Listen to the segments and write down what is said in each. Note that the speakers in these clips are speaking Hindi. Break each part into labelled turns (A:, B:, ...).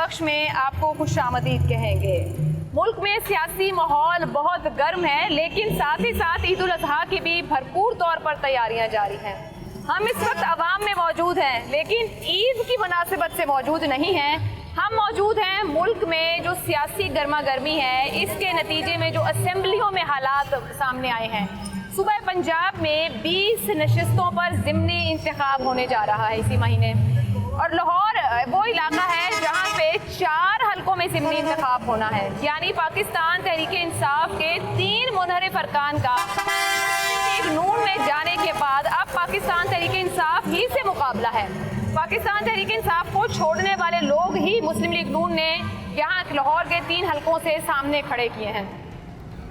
A: बख्श में आपको खुशामदीद कहेंगे। मुल्क में सियासी माहौल बहुत गर्म है, लेकिन साथ ही साथ ईद उल अजहा की भी भरपूर तौर पर तैयारियां जारी हैं। हम इस वक्त अवाम में मौजूद हैं, लेकिन ईद की मुनासिबत से मौजूद नहीं हैं। हम मौजूद हैं मुल्क में जो सियासी गर्मा गर्मी है, इसके नतीजे में जो असेंबलियों में हालात सामने आए हैं। सुबह पंजाब में 20 नशिस्तों पर ज़िमनी इंतखाब होने जा रहा है इसी महीने, और लाहौर वो इलाका है जहाँ पे 4 हलकों में ज़िमनी इंतखाब होना है। यानी पाकिस्तान तहरीक इंसाफ के 3 मुनहरिफ अरकान का नून में जाने के बाद अब पाकिस्तान तहरीक इंसाफ ही से मुकाबला है। पाकिस्तान तहरीक इंसाफ को छोड़ने वाले लोग ही मुस्लिम लीग नून ने यहाँ लाहौर के 3 हलकों से सामने खड़े किए हैं।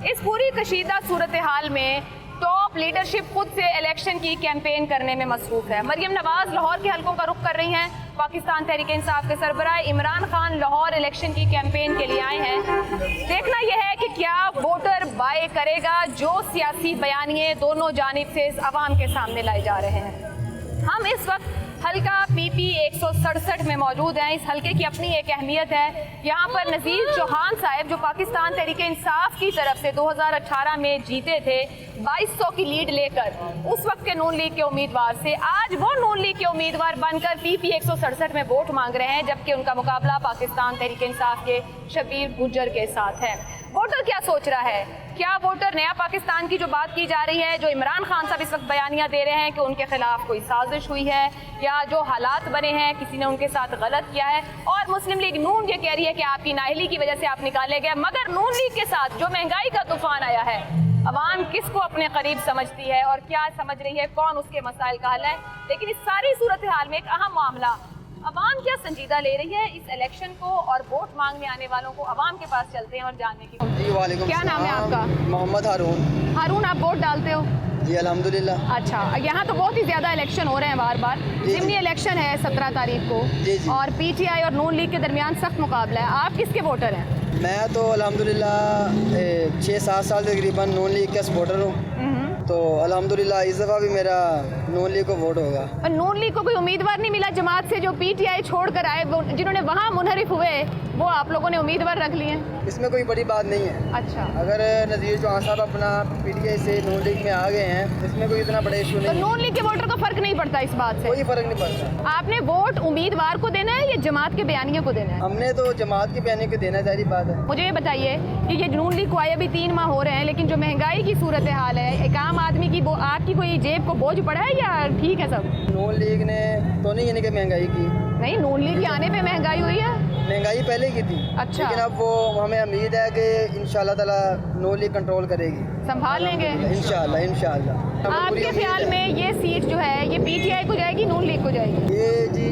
A: इस पूरी कशीदा सूरत हाल में टॉप लीडरशिप खुद से इलेक्शन की कैंपेन करने में मसरूफ है। मरियम नवाज लाहौर के हलकों का रुख कर रही हैं। पाकिस्तान तहरीक इंसाफ के सरबराह इमरान खान लाहौर इलेक्शन की कैंपेन के लिए आए हैं। देखना यह है कि क्या वोटर बाय करेगा जो सियासी बयानिए दोनों जानिब से इस आवाम के सामने लाए जा रहे हैं। हम इस वक्त हल्का PP 167 में मौजूद हैं। इस हल्के की अपनी एक अहमियत है। यहाँ पर नज़ीर चौहान साहब जो पाकिस्तान तहरीक इंसाफ की तरफ से 2018 में जीते थे 2200 की लीड लेकर, उस वक्त के नून लीग के उम्मीदवार से आज वो नून लीग के उम्मीदवार बनकर PP 167 में वोट मांग रहे हैं, जबकि उनका मुकाबला पाकिस्तान तहरीक इंसाफ के शबीर गुज्जर के साथ है। वोटर क्या सोच रहा है? क्या वोटर नया पाकिस्तान की जो बात की जा रही है, जो इमरान खान साहब इस वक्त बयानियां दे रहे हैं कि उनके खिलाफ कोई साजिश हुई है या जो हालात बने हैं किसी ने उनके साथ गलत किया है, और मुस्लिम लीग नून ये कह रही है कि आपकी नाअहली की वजह से आप निकाले गए। मगर नून लीग के साथ जो महंगाई का तूफान आया है, अवाम किसको अपने करीब समझती है और क्या समझ रही है, कौन उसके मसाइल का हल है। लेकिन इस सारी सूरत हाल में एक अहम मामला, अवाम क्या संजीदा ले रही है इस इलेक्शन को, और वोट मांगने आने वालों को अवाम के पास चलते हैं और जानने की। क्या नाम है आपका?
B: मोहम्मद हारून।
A: हारून, आप वोट डालते हो?
B: जी अल्हम्दुलिल्लाह।
A: अच्छा, यहाँ तो बहुत ही ज़्यादा इलेक्शन हो रहे हैं बार बार। ज़िमनी इलेक्शन है 17 तारीख को, और PTI और नून लीग के दरमियान सख्त मुकाबला है। आप किसके वोटर हैं?
B: मैं तो अल्हम्दुलिल्लाह 6-7 साल तकरीबन नून लीग का सपोर्टर हूँ, तो अल्हम्दुलिल्लाह इस दफ़ा भी मेरा नून लीग को वोट होगा।
A: और नून लीग को कोई उम्मीदवार नहीं मिला जमात से जो PTI छोड़ कर आए, जिन्होंने वहाँ मुनहरिफ हुए, वो आप लोगों ने उम्मीदवार रख लिए हैं?
B: इसमें कोई बड़ी बात नहीं है।
A: अच्छा,
B: अगर नज़ीर चौहान साहब अपना PTI से नून लीग में आ गए हैं, इसमें कोई इतना बड़ा इशू नहीं।
A: तो नून लीग के वोटर को फ़र्क नहीं पड़ता इस बात से?
B: कोई फ़र्क नहीं पड़ता।
A: आपने वोट उम्मीदवार को देना है या जमात के बयानियों को देना है?
B: हमने तो जमात के बयानी को देना, जारी बात है।
A: मुझे ये बताइए कि ये नून लीग को आए अभी 3 माह हो रहे हैं, लेकिन जो महंगाई की सूरत हाल है, एक आम आदमी की आपकी कोई जेब को बोझ पड़ा है या ठीक है सब?
B: नून लीग ने तो नहीं यानी कि महंगाई की? नहीं,
A: नून लीग के आने पे महंगाई हुई है।
B: महंगाई पहले की थी।
A: अच्छा,
B: लेकिन अब वो हमें उम्मीद है कि इंशाल्लाह ताला नून लीग कंट्रोल करेगी,
A: संभाल लेंगे
B: इंशाल्लाह।
A: आपके ख्याल में ये सीट जो है ये PTI को जाएगी, नून लीग को जाएगी?
B: ये जी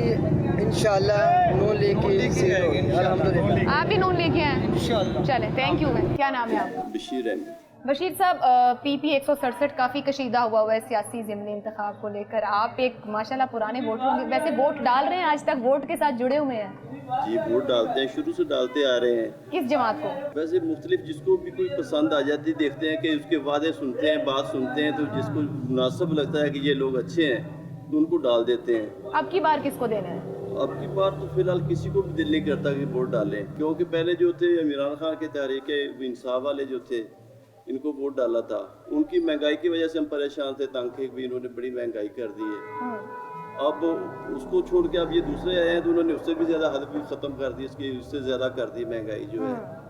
B: इंशाल्लाह नून लीग की सीट होगी अल्हम्दुलिल्लाह।
A: आप भी नून लीग के हैं इंशाल्लाह? चले, थैंक यू। क्या नाम है आपका?
C: बशीर अहमद।
A: बशीर साहब, PP 167 काफ़ी कशीदा हुआ है सियासी ज़िमनी इंतखाब को लेकर। आप एक माशाल्लाह पुराने वोटर, वैसे वोट डाल रहे हैं, आज तक वोट के साथ जुड़े हुए हैं?
C: जी, वोट डालते हैं, शुरू से डालते आ रहे हैं।
A: किस जमात को?
C: वैसे मुख्तलिफ, जिसको भी कोई पसंद आ जाती, देखते हैं कि उसके वादे सुनते हैं, बात सुनते हैं, तो जिसको मुनासिब लगता है कि ये लोग अच्छे हैं तो उनको डाल देते हैं।
A: अब की बार किसको देना है?
C: अब की बार तो फिलहाल किसी को भी दिल नहीं करता कि वोट डालें, क्योंकि पहले जो थे इमरान खान के तहरीक इंसाफ वाले जो थे, इनको वोट डाला था। उनकी महंगाई की वजह से हम परेशान थे, तंग थे, भी इन्होंने बड़ी महंगाई कर दी है। अब उसको छोड़ के अब ये दूसरे आए हैं तो उन्होंने उससे भी ज़्यादा हद भी ख़त्म कर दी, उससे ज़्यादा कर दी महंगाई जो है।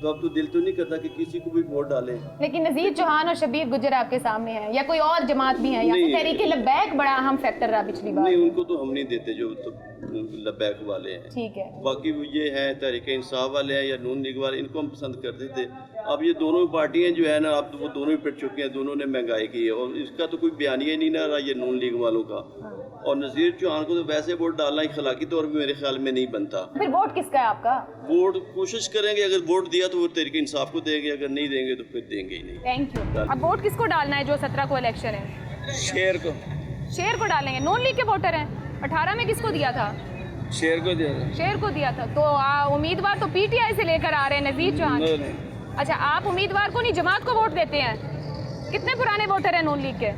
C: तो अब तो दिल तो नहीं करता कि किसी को भी वोट डालें। लेकिन
A: नज़ीर चौहान और शबीर गुज्जर आपके सामने हैं, या कोई और जमात भी है? यहाँ तहरीक लब्बैक बड़ा अहम फैक्टर रहा पिछली बार।
C: नहीं, उनको तो हम नहीं देते जो तो लब्बैक वाले हैं।
A: ठीक है,
C: बाकी ये हैं तहरीक इंसाफ वाले हैं या नून लीग वाले, इनको हम पसंद करते थे। अब ये दोनों पार्टियां जो है ना, अब तो वो दोनों ही पिट चुके हैं, दोनों ने महंगाई की है, और इसका तो कोई बयानिया नहीं ना रहा ये नून लीग वालों का। और नज़ीर चौहान को तो वैसे वोट डालना अखलाकी तौर पर मेरे ख्याल में नहीं बनता।
A: फिर वोट किसका है आपका?
C: वोट कोशिश करेंगे, अगर वोट दिया तो वो तहरीक इंसाफ को देंगे, अगर नहीं देंगे तो फिर देंगे ही नहीं।
A: Thank you. अब वोट किसको डालना है जो 17 को इलेक्शन है?
B: शेर को।
A: शेर को डालेंगे? नून लीग के वोटर हैं। 18 में किसको दिया था?
B: शेर को दिया था।
A: शेर को दिया था। तो उम्मीदवार तो PTI से लेकर आ रहे हैं नज़ीर चौहान। अच्छा, आप उम्मीदवार को नहीं जमात को वोट देते हैं? कितने पुराने वोटर हैं नून लीग के?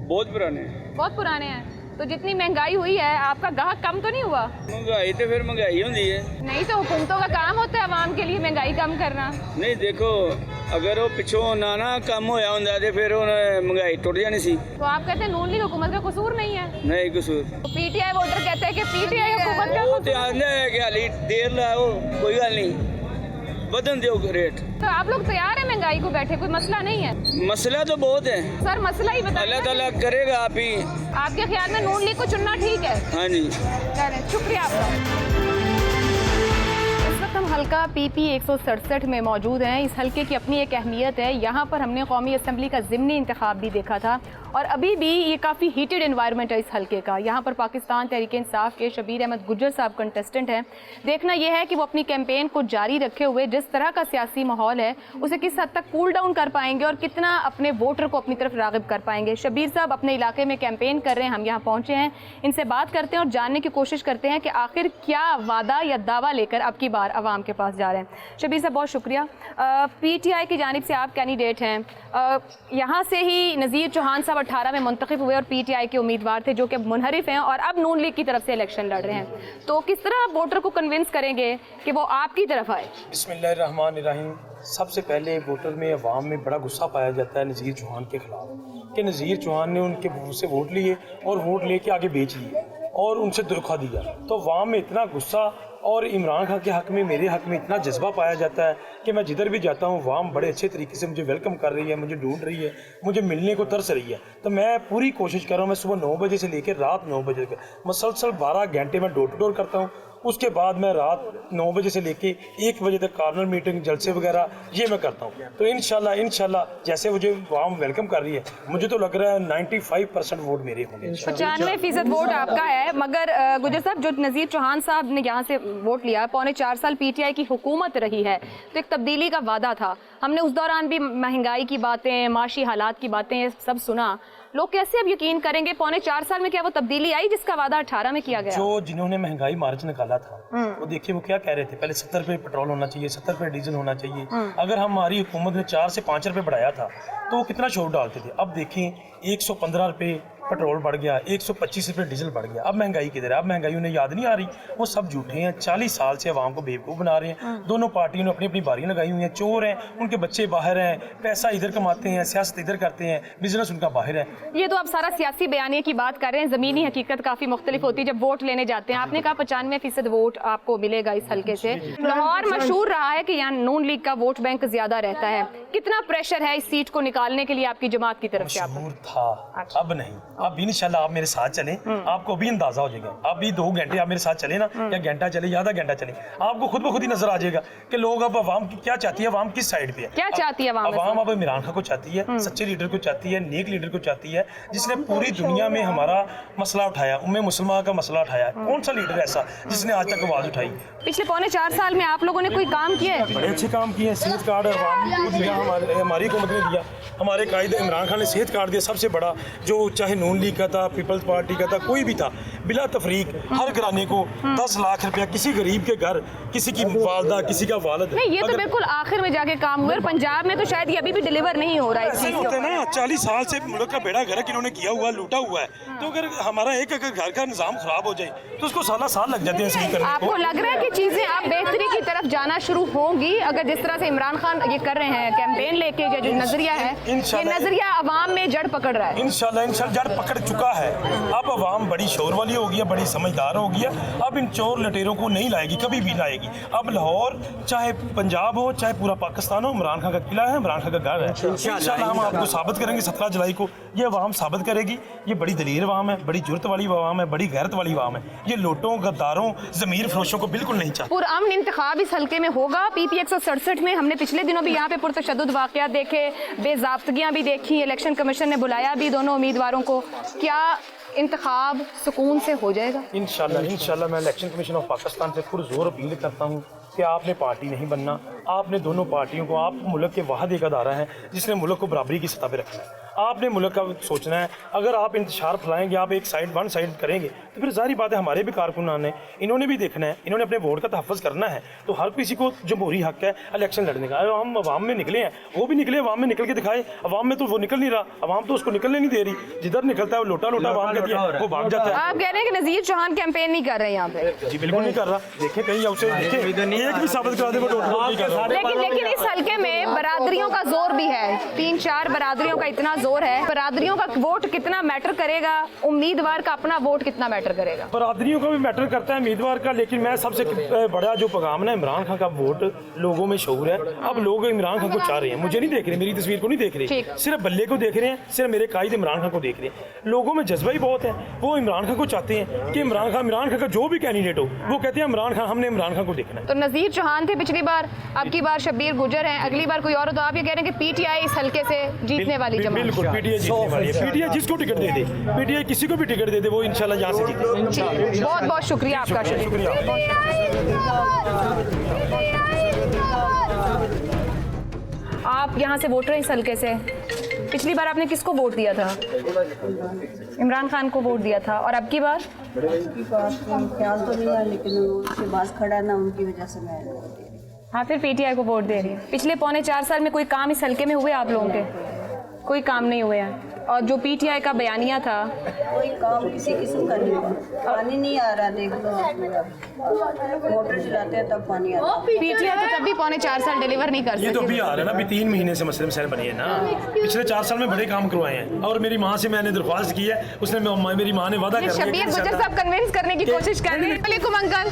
B: बहुत पुराने।
A: बहुत पुराने हैं। तो जितनी महंगाई हुई है आपका गाहक कम तो नहीं हुआ?
D: महंगाई तो फिर महंगाई होती है।
A: नहीं तो हुकूमतों का काम होता है आवाम के लिए महंगाई कम करना।
D: नहीं देखो, अगर वो पिछों ना कम होया होंदा ते फिर महंगाई टुट जानी सी।
A: तो आप कहते हैं नून लीग हुकूमत का कसूर नहीं है?
D: नहीं कसूर।
A: तो पीटीआई वोटर कहते हैं कि पीटीआई हुकूमत का
D: वो
A: कसूर
D: तो आंदा है कि हाली देर लाओ, कोई गल नहीं, बदन दो रेट।
A: तो आप लोग तैयार हैं महंगाई को बैठे, कोई मसला नहीं है?
D: मसला तो बहुत है
A: सर मसला ही बताइए।
D: अल्लाह ताला करेगा आप ही।
A: आपके ख्याल में नून लीग को चुनना ठीक है?
D: हाँ जी।
A: शुक्रिया आपका। इस वक्त हम हल्का PP 167 में मौजूद हैं। इस हल्के की अपनी एक अहमियत है। यहाँ पर हमने कौमी असम्बली का ज़िमनी इंतखाब भी देखा था और अभी भी ये काफ़ी हीटेड एनवायरनमेंट है इस हल्के का। यहाँ पर पाकिस्तान तहरीक इंसाफ के शबीर अहमद गुज्जर साहब कंटेस्टेंट हैं। देखना यह है कि वो अपनी कैंपेन को जारी रखे हुए जिस तरह का सियासी माहौल है उसे किस हद तक कूल डाउन कर पाएंगे और कितना अपने वोटर को अपनी तरफ राग़िब कर पाएंगे। शबीर साहब अपने इलाके में कैंपेन कर रहे हैं, हम यहाँ पहुँचे हैं, इनसे बात करते हैं और जानने की कोशिश करते हैं कि आखिर क्या वादा या दावा लेकर अब की बार आवाम के पास जा रहे हैं। शबीर साहब बहुत शुक्रिया। PTI की जानिब से आप कैंडिडेट हैं, यहाँ से ही नज़ीर चौहान साहब 18 में मुंतखब हुए और PTI के उम्मीदवार थे जो कि मुनहरिफ हैं और अब नून लीग की तरफ से इलेक्शन लड़ रहे हैं। तो किस तरह आप वोटर को कन्विंस करेंगे कि वो आपकी तरफ आए?
E: बिस्मिल्लाहिर्रहमानिर्रहीम। सबसे पहले वोटर में अवाम में बड़ा गुस्सा पाया जाता है नज़ीर चौहान के ख़िलाफ़ कि नज़ीर चौहान ने उनके से वोट लिए और वोट लेके आगे बेच लिए और उनसे धोखा दिया। तो अवाम में इतना गुस्सा और इमरान खान के हक़ में, मेरे हक़ में इतना जज्बा पाया जाता है कि मैं जिधर भी जाता हूँ अवाम बड़े अच्छे तरीके से मुझे वेलकम कर रही है, मुझे ढूंढ रही है, मुझे मिलने को तरस रही है। तो मैं पूरी कोशिश कर रहा हूँ, मैं सुबह 9 बजे से लेकर रात 9 बजे तक मुसलसल 12 घंटे में डोर टू डोर करता हूँ। उसके बाद मैं रात 9 बजे से लेके 1 बजे तक कार्नर मीटिंग, जलसे वगैरह ये मैं करता हूँ। तो इंशाल्लाह जैसे मुझे आवाम वेलकम कर रही है, मुझे तो लग रहा है 95% वोट मेरे होंगे।
A: 95% वोट आपका है। मगर गुज्जर साहब, जो नज़ीर चौहान साहब ने यहाँ से वोट लिया, 4.25 साल PTI की हुकूमत रही है, तो एक तब्दीली का वादा था। हमने उस दौरान भी महंगाई की बातें, माशी हालात की बातें सब सुना। लोग कैसे अब यकीन करेंगे 4.25 साल में क्या वो तब्दीली आई जिसका वादा 18 में किया गया?
E: जो जिन्होंने महंगाई मार्च निकाला था वो देखिए वो क्या कह रहे थे, पहले 70 रुपये पेट्रोल होना चाहिए, 70 रुपये डीजल होना चाहिए। अगर हमारी हुकूमत ने 4 से 5 रुपये बढ़ाया था तो वो कितना शोर डालते थे। अब देखें 115 रुपये पेट्रोल बढ़ गया, 125 रुपये डीजल बढ़ गया। अब महंगाई किधर है? अब महंगाई उन्हें याद नहीं आ रही। वो सब झूठे हैं, 40 साल से अवाम को बेवकूफ़ बना रहे हैं। दोनों पार्टियों ने अपनी अपनी बारियां लगाई हुई हैं, चोर हैं, उनके बच्चे बाहर हैं, पैसा इधर कमाते हैं, सियासत इधर करते हैं, बिजनेस उनका बाहर है।
A: ये तो आप सारा सियासी बयानिए की बात कर रहे हैं, ज़मीनी हकीकत काफ़ी मुख्तलिफ होती है जब वोट लेने जाते हैं। आपने कहा 95% वोट आपको मिलेगा इस हल्के से। लाहौर मशहूर रहा है कि यहाँ नून लीग का वोट बैंक ज़्यादा रहता है। कितना प्रेशर है इस सीट को निकालने के लिए आपकी जमात की तरफ से?
E: मशहूर था, अब नहीं। अब इंशाल्लाह आप मेरे साथ चलें, आपको भी अंदाजा हो जाएगा। अभी 2 घंटे आप मेरे साथ चले ना, या घंटा चले या आधा घंटा चले, आपको खुद ब खुद ही नजर आ जाएगा कि लोग अब अवाम की क्या चाहती है, अवाम किस साइड पे है,
A: क्या चाहती है
E: अवाम। अब इमरान खान को चाहती है, सच्चे लीडर को चाहती है, नेक लीडर को चाहती है, जिसने पूरी दुनिया में हमारा मसला उठाया, उम्मे मुसलमान का मसला उठाया। कौन सा लीडर ऐसा जिसने आज तक आवाज उठाई?
A: पिछले 4.25 साल में आप लोगों ने कोई काम किया है?
E: बड़े अच्छे काम किए हैं। सेहत कार्ड अवाम को दिया, हमारी हुकूमत ने दिया, हमारे कायदे इमरान खान ने सेहत कार्ड दिया सबसे बड़ा, जो चाहे नून लीग का था, पीपल्स पार्टी का था, कोई भी था, बिला तफरीक हर घराने को 10 लाख रुपया, किसी गरीब के घर, किसी की वालदा, किसी का वालिद।
A: नहीं, ये तो बिल्कुल आखिर में जाके काम हुआ। पंजाब में तो शायद ये अभी भी डिलीवर नहीं हो रहा है।
E: ऐसे होते हैं ना, 40 साल से मुल्क का बेड़ा गर्क इन्होंने किया हुआ, लूटा हुआ है। तो अगर हमारा एक अगर घर का निजाम खराब हो जाए तो उसको साल लग जाते हैं सही करने को।
A: आपको लग रहा है कि चीजें आप बेहतरी की तरफ जाना शुरू होंगी अगर जिस तरह से इमरान खान ये कर रहे हैं कैंपेन लेके, जो नजरिया है, ये नजरिया अवाम में जड़ पकड़ रहा है?
E: इंशाल्लाह जड़ पकड़ चुका है। अब अवाम बड़ी शोर वाली हो गई है, बड़ी समझदार हो गई है। अब इन चोर लटेरों को नहीं लाएगी, कभी भी लाएगी। अब लाहौर चाहे पंजाब हो, चाहे पूरा पाकिस्तान हो, इमरान खान का किला है, इमरान खान का घर है। इंशाल्लाह हम आपको साबित करेंगे 17 जुलाई को, ये अवाम साबित करेगी। ये बड़ी दलीर अवाम है, बड़ी जुर्रत वाली अवाम है, बड़ी गैरत वाली अवाम है। ये लोटों, गद्दारों, ज़मीर फरोशों को बिल्कुल नहीं चाहती।
A: पुरअमन इंतखाब इस हल्के में होगा। PP 167 में हमने पिछले दिनों भी यहाँ पे पुरतशद्दुद वाक़यात देखे, बेज़ाब्तगियाँ भी देखी, इलेक्शन कमीशन ने बुलाया भी दोनों उम्मीदवारों को। क्या इंतखाब सुकून से हो जाएगा?
E: इंशाल्लाह मैं इलेक्शन कमीशन ऑफ पाकिस्तान से पुरजोर अपील करता हूँ कि आपने पार्टी नहीं बनना, आपने दोनों पार्टियों को, आप मुल्क के वाहिद एक अदारा है जिसने मुल्क को बराबरी की सतह पर रखना है। आपने मुल्क का सोचना है। अगर आप इंतशार फैलाएंगे, आप एक साइड वन साइड करेंगे, तो फिर जाहिर बात है हमारे भी कारकुनान हैं, इन्होंने भी देखना है, इन्होंने अपने वोट का तहफ़्फ़ुज़ करना है। तो हर किसी को जमहूरी हक़ है इलेक्शन लड़ने का। हम अवाम में निकले हैं, वो भी निकले, अवाम में निकल के दिखाए। अवाम में तो वो निकल नहीं रहा, अवाम तो उसको निकलने नहीं दे रही। जिधर निकलता है वो लोटा अवाम कहती है, वो भाग जाता है।
A: आप कह रहे हैं कि नज़ीर चौहान कैंपेन नहीं कर रहे हैं यहाँ पे?
E: जी बिल्कुल नहीं कर रहा। देखें कहीं उसे एक भी साबित करा दे वो
A: लेकिन इस हल्के में बरादरियों का जोर भी है, 3-4 बरादरियों का इतना जोर है। बरादरियों का वोट कितना मैटर करेगा, उम्मीदवार का अपना वोट कितना मैटर करेगा?
E: बरादरियों का भी मैटर करता है उम्मीदवार का, लेकिन मैं सबसे बड़ा जो पैगाम ना, इमरान खान का वोट लोगों में शऊर है। अब लोग इमरान खान को चाह रहे हैं, मुझे नहीं देख रहे, मेरी तस्वीर को नहीं देख रहे, सिर्फ बल्ले को देख रहे हैं, सिर्फ मेरे कायद इमरान खान को देख रहे हैं। लोगों में जज्बा ही बहुत है, वो इमरान खान को चाहते हैं कि इमरान खान का जो भी कैंडिडेट हो, वो कहते हैं इमरान खान, हमने इमरान खान को देखना है।
A: तो नज़ीर चौहान थे पिछली बार, अब की बार शब्बीर गुजर हैं, अगली बार कोई और हो। तो आप ये कह रहे हैं कि पीटीआई इस हल्के से जीतने वाली जमात?
E: बिल्कुल पीटीआई जीतने वाली है। पीटीआई जिसको टिकट दे दे, पीटीआई किसी को भी टिकट दे दे, वो इंशाल्लाह यहाँ से जीते।
A: बहुत बहुत शुक्रिया आपका।
E: शुक्रिया।
A: आप यहाँ से वोटर हैं इस हल्के से, पिछली बार आपने किसको वोट दिया था? इमरान खान को वोट दिया था, और अब की बार?
F: ख्याल तो नहीं है, लेकिन उसके पास खड़ा ना, उनकी वजह से मैं
A: हाँ, फिर पीटीआई को वोट दे रही है। पिछले 4.25 साल में कोई काम इस हल्के में हुए आप लोगों के? कोई काम नहीं हुए हैं। और जो पीटीआई का बयानिया था,
F: कोई काम किसी किस्म का नहीं हुआ। पानी नहीं आ रहा, देख लो मोटर चलाते हैं तब पानी आता है।
A: पीटीआई तो तब भी 4.25 साल डिलीवर नहीं कर
E: ये तो
A: सकती।
E: अभी आ रहा है ना, अभी 3 महीने से मसले मसाइल बने हैं ना। पिछले 4 साल में बड़े काम करवाए हैं, और मेरी माँ से मैंने दरख्वास्त की है, उसने मेरी माँ ने वादा कर
A: शब्बीर गुजर साहब कन्विंस करने की कोशिश कर रहे हैं। वालेकुम अंकल,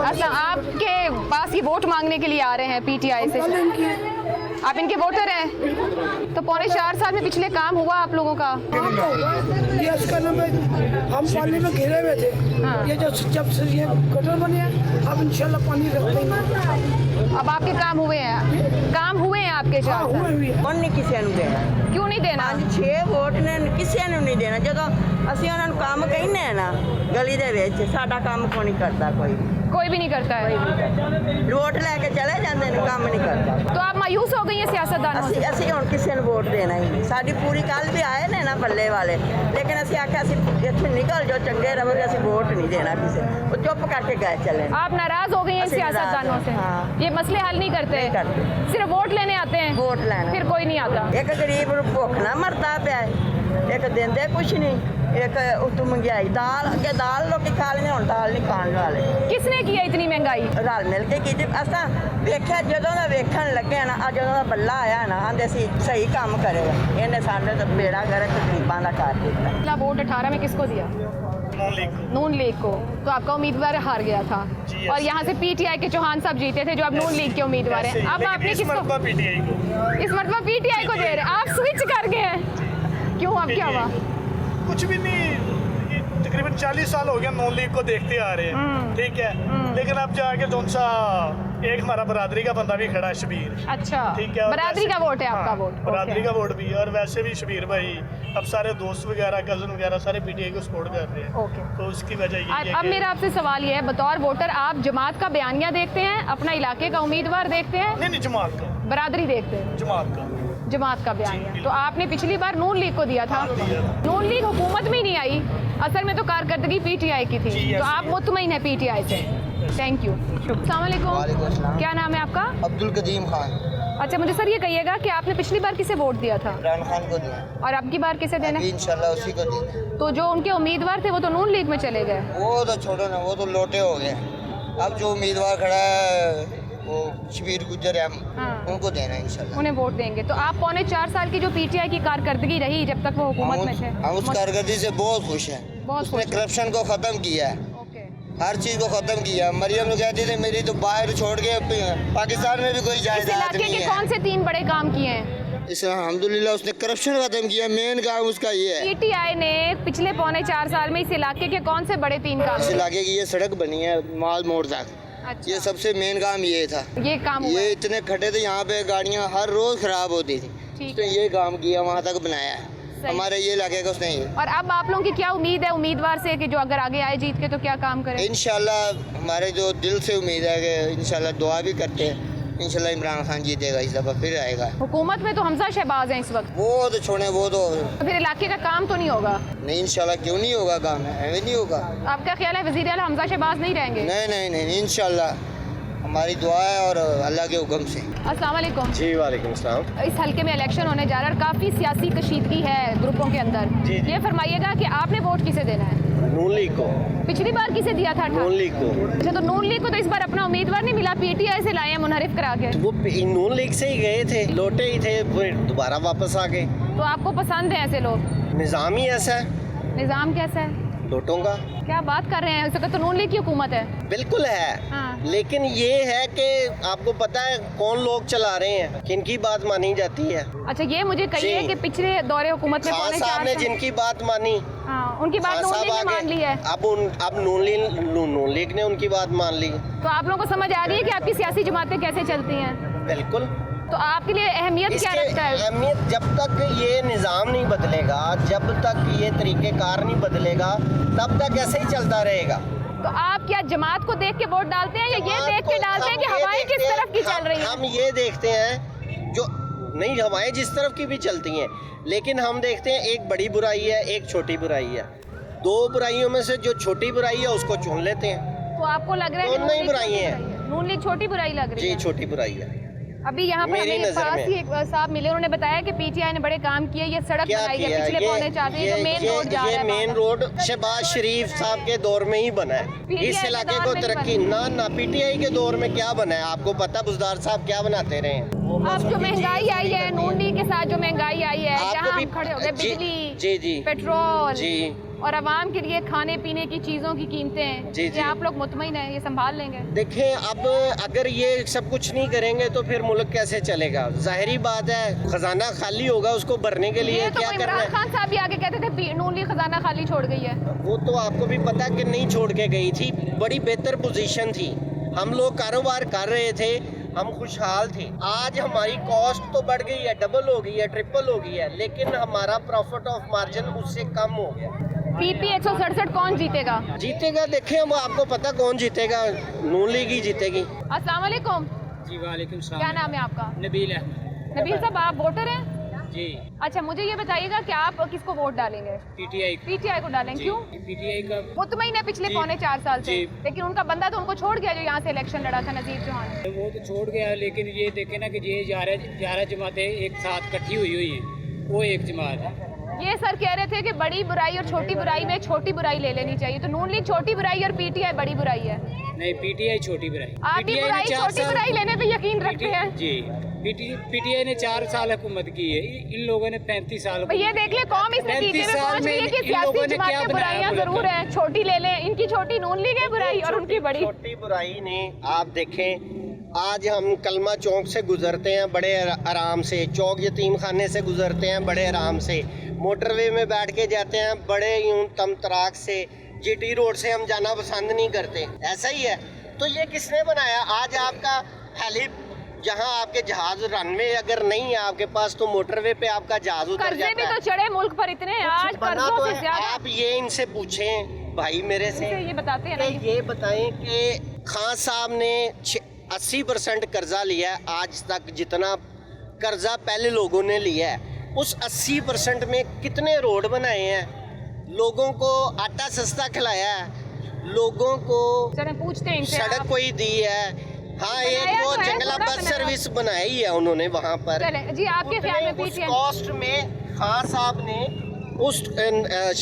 A: अच्छा आपके पास ये वोट मांगने के लिए आ रहे हैं पीटीआई से, आप इनके वोटर हैं, तो 4.25 साल में पिछले काम हुआ आप लोगों का?
G: ये इसका नाम है, हम पानी में घिरे हुए थे। ये जब से ये गटर बने हैं, अब इंशाल्लाह पानी रखते हैं।
A: अब आपके काम हुए हैं? काम हुए हैं आपके? 4 साल
F: कौन नहीं किसी ने देना,
A: क्यों नहीं देना?
F: 5-6 वोट ने किसी ने नहीं देना। जो ਅਸੀਂ ਉਹਨਾਂ ਨੂੰ ਕੰਮ ਕਹਿੰਦੇ ਆ ਨਾ ਗਲੀ ਦੇ ਵਿੱਚ, ਸਾਡਾ ਕੰਮ ਕੋਈ ਨਹੀਂ ਕਰਦਾ,
A: कोई भी नहीं करता है।
F: ਵੋਟ ਲੈ ਕੇ ਚਲੇ ਜਾਂਦੇ ਨੇ, ਕੰਮ ਨਹੀਂ ਕਰਦਾ।
A: तो आप मायूस हो गई हैं सियासतदानों से?
F: ਅਸੀਂ ਹੁਣ ਕਿਸੇ ਨੂੰ ਵੋਟ ਦੇਣਾ ਹੀ ਨਹੀਂ। ਸਾਡੀ ਪੂਰੀ ਕੱਲ ਵੀ ਆਏ ਨੇ ਨਾ ਬੱਲੇ ਵਾਲੇ, ਲੇਕਿਨ ਅਸੀਂ ਆਖਿਆ ਅਸੀਂ ਇੱਥੇ ਨਿਕਲ ਜਾਓ, ਚੰਗੇ ਰਹੋਗੇ, ਅਸੀਂ ਵੋਟ ਨਹੀਂ ਦੇਣਾ ਕਿਸੇ। ਉਹ ਚੁੱਪ ਕਰਕੇ गए चले।
A: आप नाराज हो गई हैं सियासतदानों से?
F: हाँ।
A: ये मसले हल नहीं करते, सिर्फ वोट लेने आते हैं,
F: वोट लेना,
A: फिर कोई नहीं आता।
F: एक गरीब ਨੂੰ ਭੁੱਖ ਨਾ ਮਰਦਾ ਪਿਆ, ਇੱਕ ਦਿੰਦੇ ਕੁਛ ਨਹੀਂ, ਇੱਕ ਉਤੋਂ ਮੰਗਾਈ, ਦਾਲ ਅੱਗੇ ਦਾਲ ਲੋਕੀ ਖਾ ਲੈਂਦੇ, ਹੁਣ ਦਾਲ ਨਹੀਂ ਖਾਣ ਵਾਲੇ।
A: किसने किया इतनी महंगाई?
F: ਰਲ ਮਿਲ ਕੇ ਕੀਤੀ। ਅਸਾਂ ਵੇਖਿਆ, ਜਦੋਂ ਦਾ ਵੇਖਣ ਲੱਗੇ ਨਾ, ਆ ਜਦੋਂ ਦਾ ਬੱਲਾ ਆਇਆ ਨਾ, ਆਂਦੇ ਸੀ ਸਹੀ ਕੰਮ ਕਰੇਗਾ, ਇਹਨੇ ਸਾਡੇ ਤਾਂ ਬੇੜਾ ਗਰਕ ਗਰੀਬਾਂ ਦਾ ਕਰ ਦਿੱਤਾ।
A: पिछला वोट 18 में किसको दिया? नून लीग को। तो आपका उम्मीदवार हार गया था, और यहाँ से पीटीआई के चौहान साहब जीते थे, जो अब नून लीग के उम्मीदवार हैं। अब आपने किसको?
G: पीटीआई को,
A: इस मरतबा पीटीआई को दे रहे हैं। आप स्विच कर गए हैं, क्यों? अब क्या हुआ?
G: कुछ भी नहीं, ये तकरीबन 40 साल हो गया नॉन लीग को देखते आ रहे हैं, ठीक है। लेकिन अब जाके कौन सा एक हमारा बरादरी का बंदा भी खड़ा है, शबीर,
A: अच्छा,
G: ठीक है। और
A: बरादरी
G: वैसे-
A: का वोट है आपका?
G: हाँ,
A: वोट
G: बरादरी का वोट भी, और वैसे भी शबीर भाई अब सारे दोस्त वगैरह, कजन वगैरह सारे पीटीआई को सपोर्ट कर रहे हैं।
A: ओके।
G: तो उसकी वजह ये है
A: अब
G: कि
A: मेरा आपसे सवाल ये है, बतौर वोटर आप जमात का बयानिया देखते हैं, अपना इलाके का उम्मीदवार देखते हैं,
G: नहीं जमात का,
A: बरादरी देखते हैं?
G: जमात का।
A: जमात का बयानिया। तो आपने पिछली बार नून लीग को दिया था, नून लीग हुकूमत में ही नहीं आई, असल में तो कारकर्दगी पीटीआई की थी, तो आप मुतमईन है पीटीआई से? Thank you. अस्सलाम वालेकुम, क्या नाम है आपका?
B: अब्दुल कदीम खान।
A: अच्छा, मुझे सर ये कहिएगा कि आपने पिछली बार किसे वोट दिया था,
B: इमरान खान को दिया,
A: और अब की बार किसे देना है?
B: इंशाल्लाह उसी को देंगे।
A: तो जो उनके उम्मीदवार थे वो तो नून लीग में चले गए।
B: वो तो छोड़ो ना, वो तो लोटे हो गए। अब जो उम्मीदवार खड़ा है वो शबीर गुजर है,
A: हाँ।
B: उनको देना है इंशाल्लाह।
A: उन्हें वोट देंगे। तो आप 4.25 साल की जो पीटीआई की कारकर्दगी रही जब तक वो हुकूमत में थे,
B: हम उस कारकर्दगी से बहुत खुश हैं।
A: बहुत
B: उसने
A: खुश हैं।
B: करप्शन को ख़त्म किया है,
A: ओके।
B: हर चीज़ को ख़त्म किया। मरियम लोग कहती थी मेरी तो बाहर छोड़ के पाकिस्तान में भी कोई
A: इस
B: जायदाद
A: इलाके
B: नहीं
A: के
B: है।
A: कौन से 3 बड़े काम किए हैं?
B: इस अल्हम्दुलिल्लाह उसने करप्शन ख़त्म किया, मेन काम उसका ये है।
A: पीटीआई ने पिछले 4.25 साल में इस इलाके के कौन से बड़े 3 काम
B: इस
A: किए?
B: इलाके की ये सड़क बनी है माल मोड़ तक,
A: अच्छा,
B: ये सबसे मेन काम ये था।
A: ये काम हुआ
B: ये
A: है।
B: इतने खड्डे थे यहाँ पे, गाड़ियाँ हर रोज़ ख़राब होती थी,
A: ठीक
B: उसने ये काम किया, वहाँ तक बनाया है
A: सही।
B: हमारे ये इलाके का उसने ये।
A: और अब आप लोगों की क्या उम्मीद है उम्मीदवार से कि जो अगर आगे आए जीत के तो क्या काम करे?
B: इंशाल्लाह हमारे जो दिल से उम्मीद है कि इंशाल्लाह दुआ भी करते हैं, इंशाल्लाह इमरान खान जीतेगा इस दफ़ा, फिर आएगा।
A: हुकूमत में तो हमजा शहबाज हैं इस वक्त,
B: वो तो छोड़े, वो तो
A: तो फिर इलाके का काम तो नहीं होगा।
B: नहीं, इंशाल्लाह क्यों नहीं होगा काम, ऐसे नहीं होगा।
A: आपका ख्याल है वज़ीर आला हमजा शहबाज नहीं रहेंगे?
B: नहीं नहीं नहीं, इंशाल्लाह हमारी दुआ है और अल्लाह के हुक्म से।
A: अस्सलाम वालेकुम।
C: जी वालेकुम सलाम।
A: इस हल्के में इलेक्शन होने जा रहा है और काफ़ी सियासी कशीदगी है ग्रुपों के अंदर। ये फरमाइएगा कि आपने वोट किसे देना है?
C: नून लीग को।
A: पिछली बार किसे दिया था?
C: नून लीग को।
A: अच्छा, तो नून लीग को तो इस बार अपना उम्मीदवार नहीं मिला, पीटीआई से लाए हैं मुनहरिफ करा के।
H: वो नून लीग से ही गए थे, लौटे ही थे, फिर दोबारा वापस आ गए।
A: तो आपको पसंद है ऐसे लोग?
H: निज़ाम ही ऐसा है,
A: निज़ाम कैसा है?
H: लोटों का।
A: क्या बात कर रहे हैं, इस वक्त तो नून लीग की हुकूमत है।
H: बिल्कुल है,
A: हाँ।
H: लेकिन ये है कि आपको पता है कौन लोग चला रहे हैं, किनकी बात मानी जाती है।
A: अच्छा, ये मुझे कहिए
H: जी।
A: कि पिछले दौरे हुकूमत में
H: खान
A: पौने
H: साहब
A: 4
H: ने
A: साल
H: जिनकी बात मानी,
A: हाँ, उनकी बात
H: खान
A: नून
H: साहब
A: लीग ने मान ली है।
H: अब नून लीग ने उनकी बात मान ली।
A: तो आप लोगों को समझ आ रही है कि आपकी सियासी जमातें कैसे चलती हैं?
H: बिल्कुल।
A: तो आपके लिए अहमियत क्या
H: इसकी
A: रखता है?
H: अहमियत जब तक ये निज़ाम नहीं बदलेगा, जब तक ये तरीक़ेकार नहीं बदलेगा, तब तक ऐसे ही चलता रहेगा।
A: तो आप क्या जमात को देख के वोट डालते हैं या ये देख के डालते हैं कि हवाएं किस तरफ की चल रही हैं?
H: हम ये देखते हैं जो नहीं, हवाएं जिस तरफ की भी चलती हैं, लेकिन हम देखते हैं एक बड़ी बुराई है, एक छोटी बुराई है। दो बुराइयों में से जो छोटी बुराई है उसको चुन लेते हैं।
A: तो आपको लग रहा है कि
H: दोनों ही
A: नून लीग
H: बुराई
A: छोटी
H: हैं।
A: बुराई है? नून लीग छोटी बुराई लग रही
H: जी,
A: है?
H: छोटी बुराई है।
A: अभी यहाँ पे
H: मेरी
A: हमें
H: नज़र
A: पास
H: में।
A: ही एक साहब मिले, उन्होंने बताया कि पीटीआई ने बड़े काम किए, ये सड़क
H: क्या
A: बनाई है
H: किया?
A: पिछले पौने 4 साल, जो मेन रोड जा रहा
H: ये
A: है
H: मेन रोड शहबाज शरीफ साहब के दौर में ही बना है।
A: PTI
H: इस
A: के
H: इलाके
A: दौर
H: को
A: में ही
H: तरक्की
A: बना
H: ना पीटीआई के दौर में क्या बना है आपको पता? बुजदार साहब क्या बनाते रहे हैं?
A: अब जो महंगाई आई है, नून लीग के साथ जो महंगाई आई है,
H: आपको
A: जहाँ
H: भी-
A: हम खड़े हो गए,
H: जी,
A: बिजली,
H: जी, जी।
A: पेट्रोल
H: जी।
A: और आवाम के लिए खाने पीने की चीजों की कीमतें,
H: जी,
A: ये
H: जी।
A: आप लोग मुतमईन हैं, ये संभाल लेंगे?
H: देखें, अब अगर ये सब कुछ नहीं करेंगे तो फिर मुल्क कैसे चलेगा? जाहिरी बात है, खजाना खाली होगा, उसको भरने के लिए
A: ये तो
H: क्या करना
A: इमरान
H: है?
A: खान साहब भी आगे कहते थे नून लीग खजाना खाली छोड़ गई है।
H: वो तो आपको भी पता कि नहीं छोड़ के गई थी, बड़ी बेहतर पोजीशन थी, हम लोग कारोबार कर रहे थे, हम खुशहाल थे। आज हमारी कॉस्ट तो बढ़ गई है, डबल हो गई है, ट्रिपल हो गई है, लेकिन हमारा प्रॉफिट ऑफ मार्जिन उससे कम हो गया।
A: पीपी 167 कौन जीतेगा?
H: जीतेगा, देखें, हम आपको पता कौन जीतेगा, नून लीग ही जीतेगी।
A: अस्सलाम वालेकुम।
D: जी वालेकुम सलाम।
A: क्या नाम है आपका?
D: नबील अहमद।
A: नबील साहब, आप वोटर हैं?
D: जी।
A: अच्छा, मुझे ये बताइएगा कि आप किसको वोट डालेंगे?
D: पीटीआई
A: पीटीआई को डालेंगे, क्यों?
D: पीटीआई का
A: मुतमईन है पिछले
D: जी।
A: पौने 4 साल से,
D: जी।
A: लेकिन उनका बंदा तो उनको छोड़ गया जो यहाँ से इलेक्शन लड़ा था, नजीर चौहान।
D: वो तो छोड़ गया, लेकिन ये देखे ना कि ये 11 जमातें एक साथ इकट्ठी हुई हैं, वो एक जमात है।
A: ये सर कह रहे थे कि बड़ी बुराई और छोटी बुराई में छोटी बुराई ले लेनी चाहिए, तो नून लीग छोटी बुराई और पीटीआई बड़ी बुराई है।
D: नहीं, पीटीआई छोटी बुराई।
A: आप भी
D: PTI ने
A: बुराई
D: 4
A: छोटी
D: साल-
A: बुराई लेने पे यकीन रखते हैं?
D: जी, पीटीआई ने 4 साल हुकूमत की है, इन लोगों ने 35 साल।
A: भाई ये देख ले, कौम इस नतीजे
D: 35
A: में
D: साल
A: पहुंच
D: में
A: रही है कि
D: इन लोगों
A: सियासी
D: ने क्या
A: जमातें
D: बनाया
A: बुराइयां
D: मुल्क
A: जरूर
D: में?
A: हैं, छोटी ले लें, इनकी छोटी नून लीग है बुराई और उनकी बड़ी।
H: छोटी बुराई ने, आप देखें, आज हम कलमा चौक से गुजरते हैं बड़े आराम से, चौक यतीम खाने से गुजरते हैं बड़े आराम से, मोटरवे में बैठ के जाते हैं बड़े यूं तमतराक से, जीटी रोड से हम जाना पसंद नहीं करते, ऐसा ही है। तो ये किसने बनाया? आज आपका हेली, जहाँ आपके जहाज रनवे अगर नहीं है आपके पास, तो मोटरवे पे आपका जहाज उतर
A: कर्जे भी
H: जाता
A: तो
H: है।
A: चढ़े मुल्क पर इतने, आज
H: बना
A: कर्जों
H: तो
A: से
H: है।
A: ज्यादा।
H: आप ये इनसे पूछें भाई मेरे से,
A: ये बताते हैं ना
H: कि ये बताएं कि खान साहब ने 80% कर्जा लिया है आज तक, जितना कर्जा पहले लोगों ने लिया है, उस 80% में कितने रोड बनाए हैं, लोगों को आटा सस्ता खिलाया है, लोगों को
A: चलें पूछते हैं इनसे।
H: सड़क
A: आप-
H: कोई दी है। हाँ, एक
A: बनाया
H: वो
A: तो है,
H: जंगला
A: थोड़ा
H: बस
A: बनाया।
H: सर्विस बनाई है उन्होंने वहाँ पर।
A: चलें जी, आपके ख्याल में
H: उस
A: पीटीआई
H: कॉस्ट में खान साहब ने, उस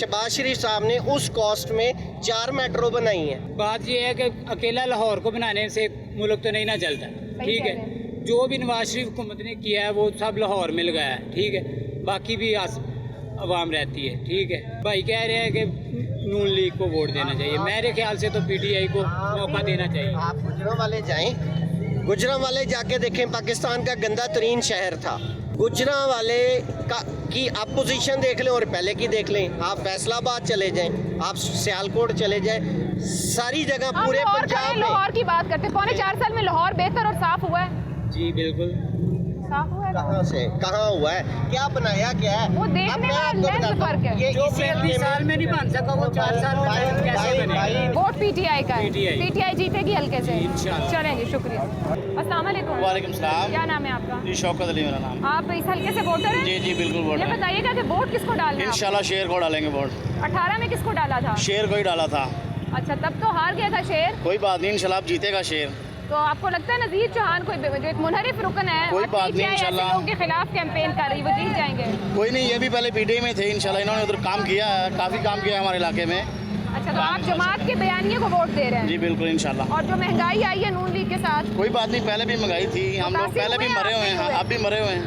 H: शहबाज शरीफ साहब ने उस कॉस्ट में 4 मेट्रो बनाई है।
D: बात ये है कि अकेला लाहौर को बनाने से मुल्क तो नहीं ना चलता, ठीक
A: कह
D: है?
A: रहे
D: जो भी नवाज शरीफ हुकूमत ने किया है वो सब लाहौर मिल गया है, ठीक है? बाकी भी आवाम रहती है, ठीक है? भाई कह रहे हैं कि नून लीग को वोट देना चाहिए, मेरे ख्याल से तो पीटीआई को मौका देना चाहिए।
H: आप गुजरांवाले जाएं, गुजरांवाले जाके देखें, पाकिस्तान का गंदा तरीन शहर था। गुजरांवाले की आप पोजीशन देख लें और पहले की देख लें, आप फैसलाबाद चले जाएं, आप सियालकोट चले जाएं, सारी जगह
A: हम
H: पूरे
A: लाहौर
H: पंजाब
A: करें,
H: में।
A: लाहौर की बात करते हैं। पौने 4 साल में लाहौर बेहतर और साफ हुआ है?
D: जी बिल्कुल।
A: साफ हुआ है
H: कहाँ से कहाँ हुआ है? क्या बनाया क्या है?
A: वो देखने
H: अब मैं
A: का
H: आपको
A: लेंस
H: बताता हूँ,
A: फर्क है।
H: ये
D: जो
H: इसी
D: 35
H: हल्के में-
D: साल में नहीं बन सका वो 4 साल में कैसे बनेगा?
A: वोट पीटीआई का है।
D: PTI।
A: पीटीआई जीतेगी हल्के से।
D: इंशाल्लाह।
A: चलें जी, शुक्रिया। अस्सलाम वालेकुम।
I: वालेकुम सलाम।
A: क्या नाम है आपका?
I: जी शौकत अली मेरा नाम।
A: आप इस हल्के से वोटर हैं?
I: जी जी बिल्कुल वोट
A: ये
I: है।
A: बताइएगा कि वोट किसको डालना है?
I: इंशाल्लाह शेर को डालेंगे वोट।
A: 18 में किसको डाला था?
I: शेर को ही डाला था।
A: अच्छा, तब तो हार गया था शेर।
I: कोई बात नहीं, इंशाल्लाह अब जीतेगा शेर।
A: तो आपको लगता है नज़ीर चौहान कोई जो एक मुनहरिफ रुकन है,
I: कोई
A: और
I: बात नहीं,
A: PTI ऐसे
I: इंशाल्लाह।
A: लोगों के खिलाफ कैंपेन कर रही, वो जीत जाएंगे?
I: कोई नहीं, ये भी पहले पीटीआई में थे, इंशाल्लाह इन्होंने उधर काम किया है, काफ़ी काम किया है हमारे इलाके में।
A: अच्छा, तो आप जमात के बयानिए को वोट दे रहे हैं?
I: जी बिल्कुल इंशाल्लाह।
A: और जो महंगाई आई है नून लीग के साथ?
I: कोई बात नहीं, पहले भी मंगाई थी, हम लोग
A: मुतासिर
I: पहले भी
A: हुए
I: मरे हुए हैं,
A: आप नहीं
I: अब भी मरे हुए हैं,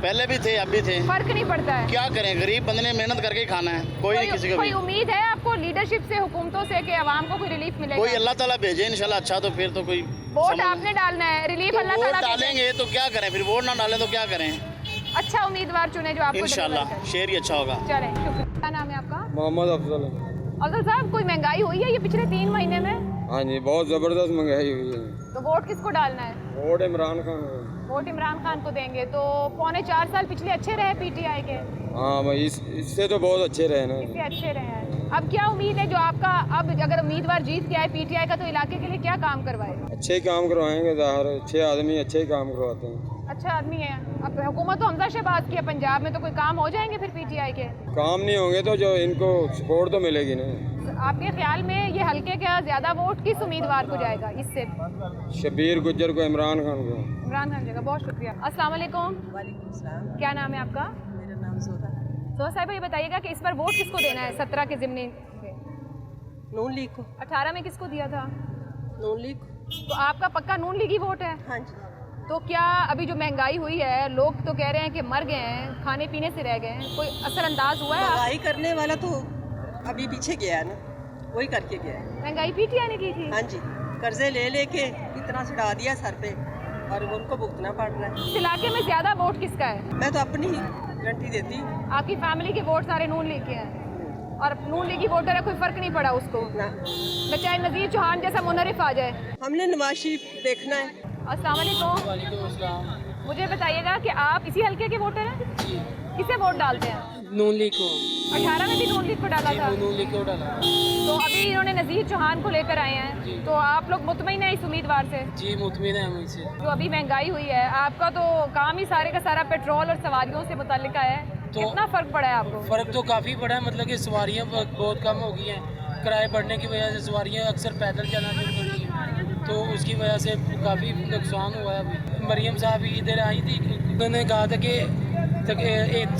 I: पहले भी थे अब भी थे।
A: फर्क नहीं पड़ता है?
I: क्या करें, गरीब बंदे ने मेहनत करके ही खाना है, कोई नहीं किसी को
A: कोई
I: भी।
A: उम्मीद है आपको लीडरशिप से, हुकूमतों से, कि आवाम को कोई रिलीफ मिलेगा?
I: कोई अल्लाह ताला भेजे इंशाल्लाह, अच्छा तो फिर तो कोई
A: वोट
I: समझ-
A: आपने डालना है, रिलीफ
I: तो
A: अल्लाह
I: वोट
A: ताला भेजे।
I: डालेंगे तो क्या करें, फिर वोट ना डालें तो क्या करें।
A: अच्छा उम्मीदवार चुने जो आपको
I: इंशाल्लाह
A: deliver करे।
I: शेर ही अच्छा होगा।
A: चलें, शुक्रिया। क्या नाम है आपका?
J: मोहम्मद अफजल।
A: अफजल साहब, कोई महंगाई हुई है ये पिछले 3 महीने में?
J: हाँ जी, बहुत ज़बरदस्त महंगाई हुई है।
A: तो वोट किसको डालना है?
J: वोट इमरान खान है।
A: वोट इमरान खान को देंगे। तो 4.25 साल पिछले अच्छे रहे पीटीआई के?
J: हाँ भाई, इससे तो बहुत अच्छे रहे ना।
A: इससे अच्छे रहे हैं। अब क्या उम्मीद है जो आपका, अब अगर उम्मीदवार जीत के आए पीटीआई का, तो इलाके के लिए क्या काम करवाएगा?
J: अच्छे ही काम करवाएंगे, ज़ाहिर है, अच्छे आदमी अच्छे ही काम करवाते हैं।
A: अच्छा आदमी है। अब हुकूमत तो हमजा शहबाज की है पंजाब में, तो कोई काम हो जाएंगे फिर पीटीआई के?
J: काम नहीं होंगे तो जो इनको सपोर्ट तो मिलेगी ना।
A: आपके ख्याल में ये हल्के का ज़्यादा वोट किस उम्मीदवार को जाएगा इससे?
J: शबीर गुज्जर को, इमरान खान को।
A: इमरान खान जगह। बहुत शुक्रिया। अस्सलाम वालेकुम।
F: वालेकुम सलाम।
A: क्या नाम है आपका?
F: मेरा नाम जोधा।
A: तो साहिबा ये बताइएगा कि इस बार वोट किसको देना है 17 के ज़िमनी पे?
F: नून लीग को।
A: 18 में किसको दिया था?
F: नून लीग।
A: तो आपका पक्का नून लीग ही वोट है?
F: हाँ जी।
A: तो क्या अभी जो महंगाई हुई है, लोग तो कह रहे हैं कि मर गए हैं, खाने पीने से रह गए हैं, कोई असरअंदाज हुआ है?
F: महंगाई करने वाला तो अभी पीछे गया है ना, वही करके गया है।
A: महंगाई पीटीआई ने की थी?
F: हाँ जी, कर्जे ले लेके इतना चढ़ा दिया सर पे, और उनको भुगतना पड़ रहा है।
A: इस इलाके में ज़्यादा वोट किसका है?
F: मैं तो अपनी ही गारंटी देती हूँ।
A: आपकी फैमिली के वोट सारे नून लीग के हैं, और नून लीग की वोटर है, कोई फ़र्क नहीं पड़ा उसको
F: ना,
A: चाहे नज़ीर चौहान जैसा मुनहरिफ आ जाए?
F: हमने नवाज शरीफ देखना है।
A: अस्सलाम वालेकुम। मुझे बताइएगा कि आप इसी हल्के के वोटर हैं? किसे वोट डालते हैं?
D: नून लीग को।
A: 18 में भी नून लीग को डाला था?
D: नून लीग को डाला।
A: तो अभी इन्होंने नज़ीर चौहान को लेकर आए हैं, तो आप लोग मुतमईन हैं इस उम्मीदवार से?
D: जी मुतमिन है हम इससे।
A: जो अभी महंगाई हुई है, आपका तो काम ही सारे का सारा पेट्रोल और सवारियों से मुताल्लिक है,
D: तो
A: कितना फ़र्क पड़ा है आपको?
D: फ़र्क तो काफ़ी पड़ा है, मतलब कि सवारियाँ बहुत कम हो गई हैं, किराए बढ़ने की वजह से सवारियाँ अक्सर पैदल जाना शुरू कर दी हैं, तो उसकी वजह से काफ़ी नुकसान हुआ है। अभी मरियम साहब इधर आई थी, उन्होंने कहा था कि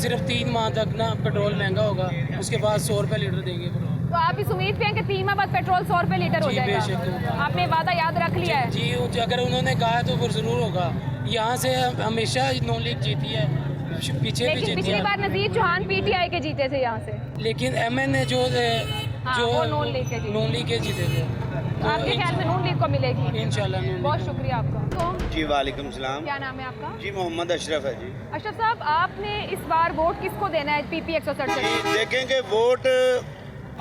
D: सिर्फ 3 माह तक ना पेट्रोल महंगा होगा, उसके बाद 100 रुपये लीटर देंगे।
A: तो आप इस उम्मीद पे हैं कि 3 माह बाद पेट्रोल 100 रुपये लीटर हो
D: जी,
A: जाएगा?
D: बेशक।
A: आपने वादा याद रख लिया है?
D: जी, अगर उन्होंने कहा है तो फिर ज़रूर होगा। यहाँ से हमेशा नून लीग जीती है, पीछे भी
A: लेकिन
D: जीती
A: पिछली
D: है,
A: बार नज़ीर चौहान पीटीआई के जीते थे यहाँ से।
D: लेकिन MN जो
A: वो नून लीग के जीते।
D: नून लीग के जीते थे।
A: तो आपके ख्याल में नून लीग को मिलेगी?
D: इंशाल्लाह नून लीग।
A: बहुत शुक्रिया आपका। तो
I: जी वालेकुम सलाम।
A: क्या नाम है आपका?
I: जी मोहम्मद अशरफ है जी।
A: अशरफ साहब, आपने इस बार वोट किसको देना है PP 167?
K: देखेंगे वोट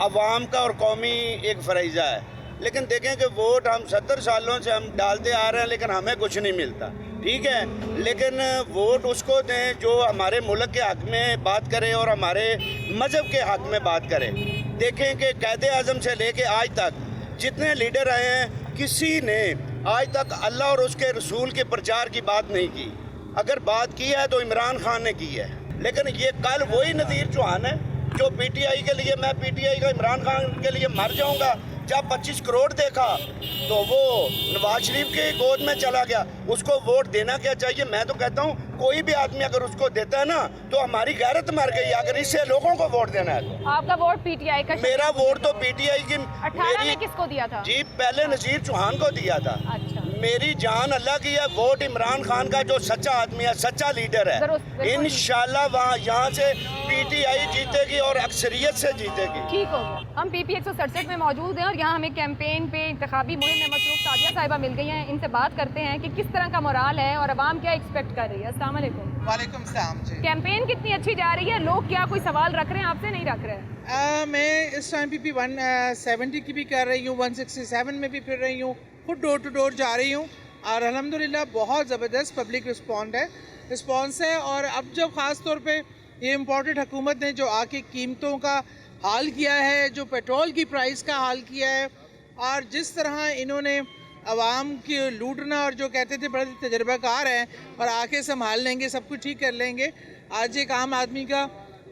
K: अवाम का और कौमी एक फरीज़ा है, लेकिन देखें कि वोट हम 70 सालों से हम डालते आ रहे हैं, लेकिन हमें कुछ नहीं मिलता, ठीक है। लेकिन वोट उसको दें जो हमारे मुल्क के हक़ में बात करे और हमारे मज़हब के हक़ में बात करे। देखें कि क़ायदे आज़म से लेके आज तक जितने लीडर आए हैं, किसी ने आज तक अल्लाह और उसके रसूल के प्रचार की बात नहीं की। अगर बात की है तो इमरान खान ने की है, लेकिन ये कल वही नज़ीर चौहान है जो पीटीआई के लिए, मैं पीटीआई का इमरान खान के लिए मर जाऊंगा। जब 25 करोड़ देखा तो वो नवाज शरीफ के गोद में चला गया। उसको वोट देना क्या चाहिए? मैं तो कहता हूँ कोई भी आदमी अगर उसको देता है ना तो हमारी गैरत मर गई, अगर इससे लोगों को वोट देना है तो।
A: आपका वोट पीटीआई का?
K: मेरा वोट तो पीटीआई की।
A: 18 में किसको दिया था?
K: जी पहले नज़ीर चौहान को दिया था।
A: अच्छा।
K: मेरी जान अल्लाह की है, वोट इमरान खान का जो सच्चा आदमी है, सच्चा लीडर है, इंशाल्लाह वहाँ यहाँ से पीटीआई जीतेगी और अक्सरियत से जीतेगी।
A: ठीक हो गया। हम PP 167 में मौजूद हैं और यहाँ हमें कैंपेन पे इंतखाबी मुहिम में मसरूफ सादिया साहिबा मिल गई हैं। इनसे बात करते हैं कि किस तरह का मोराल है और आवाम क्या एक्सपेक्ट कर रही है। अस्सलाम वालेकुम।
L: वालेकुम सलाम जी।
A: कैंपेन कितनी अच्छी जा रही है? लोग क्या कोई सवाल रख रहे हैं आपसे? नहीं रख रहे हैं?
L: मैं इस टाइम PP 170 की भी कर रही हूँ, 167 में भी फिर रही हूँ, खुद डोर टू डोर जा रही हूँ और अल्हम्दुलिल्लाह बहुत ज़बरदस्त पब्लिक रिस्पॉन्स है। और अब जब ख़ास तौर पे ये इम्पोर्टेड हुकूमत ने जो आके कीमतों का हाल किया है, जो पेट्रोल की प्राइस का हाल किया है, और जिस तरह इन्होंने आवाम की लूटना, और जो कहते थे बड़े तजर्बाकार हैं और आके संभाल लेंगे, सब कुछ ठीक कर लेंगे, आज एक आम आदमी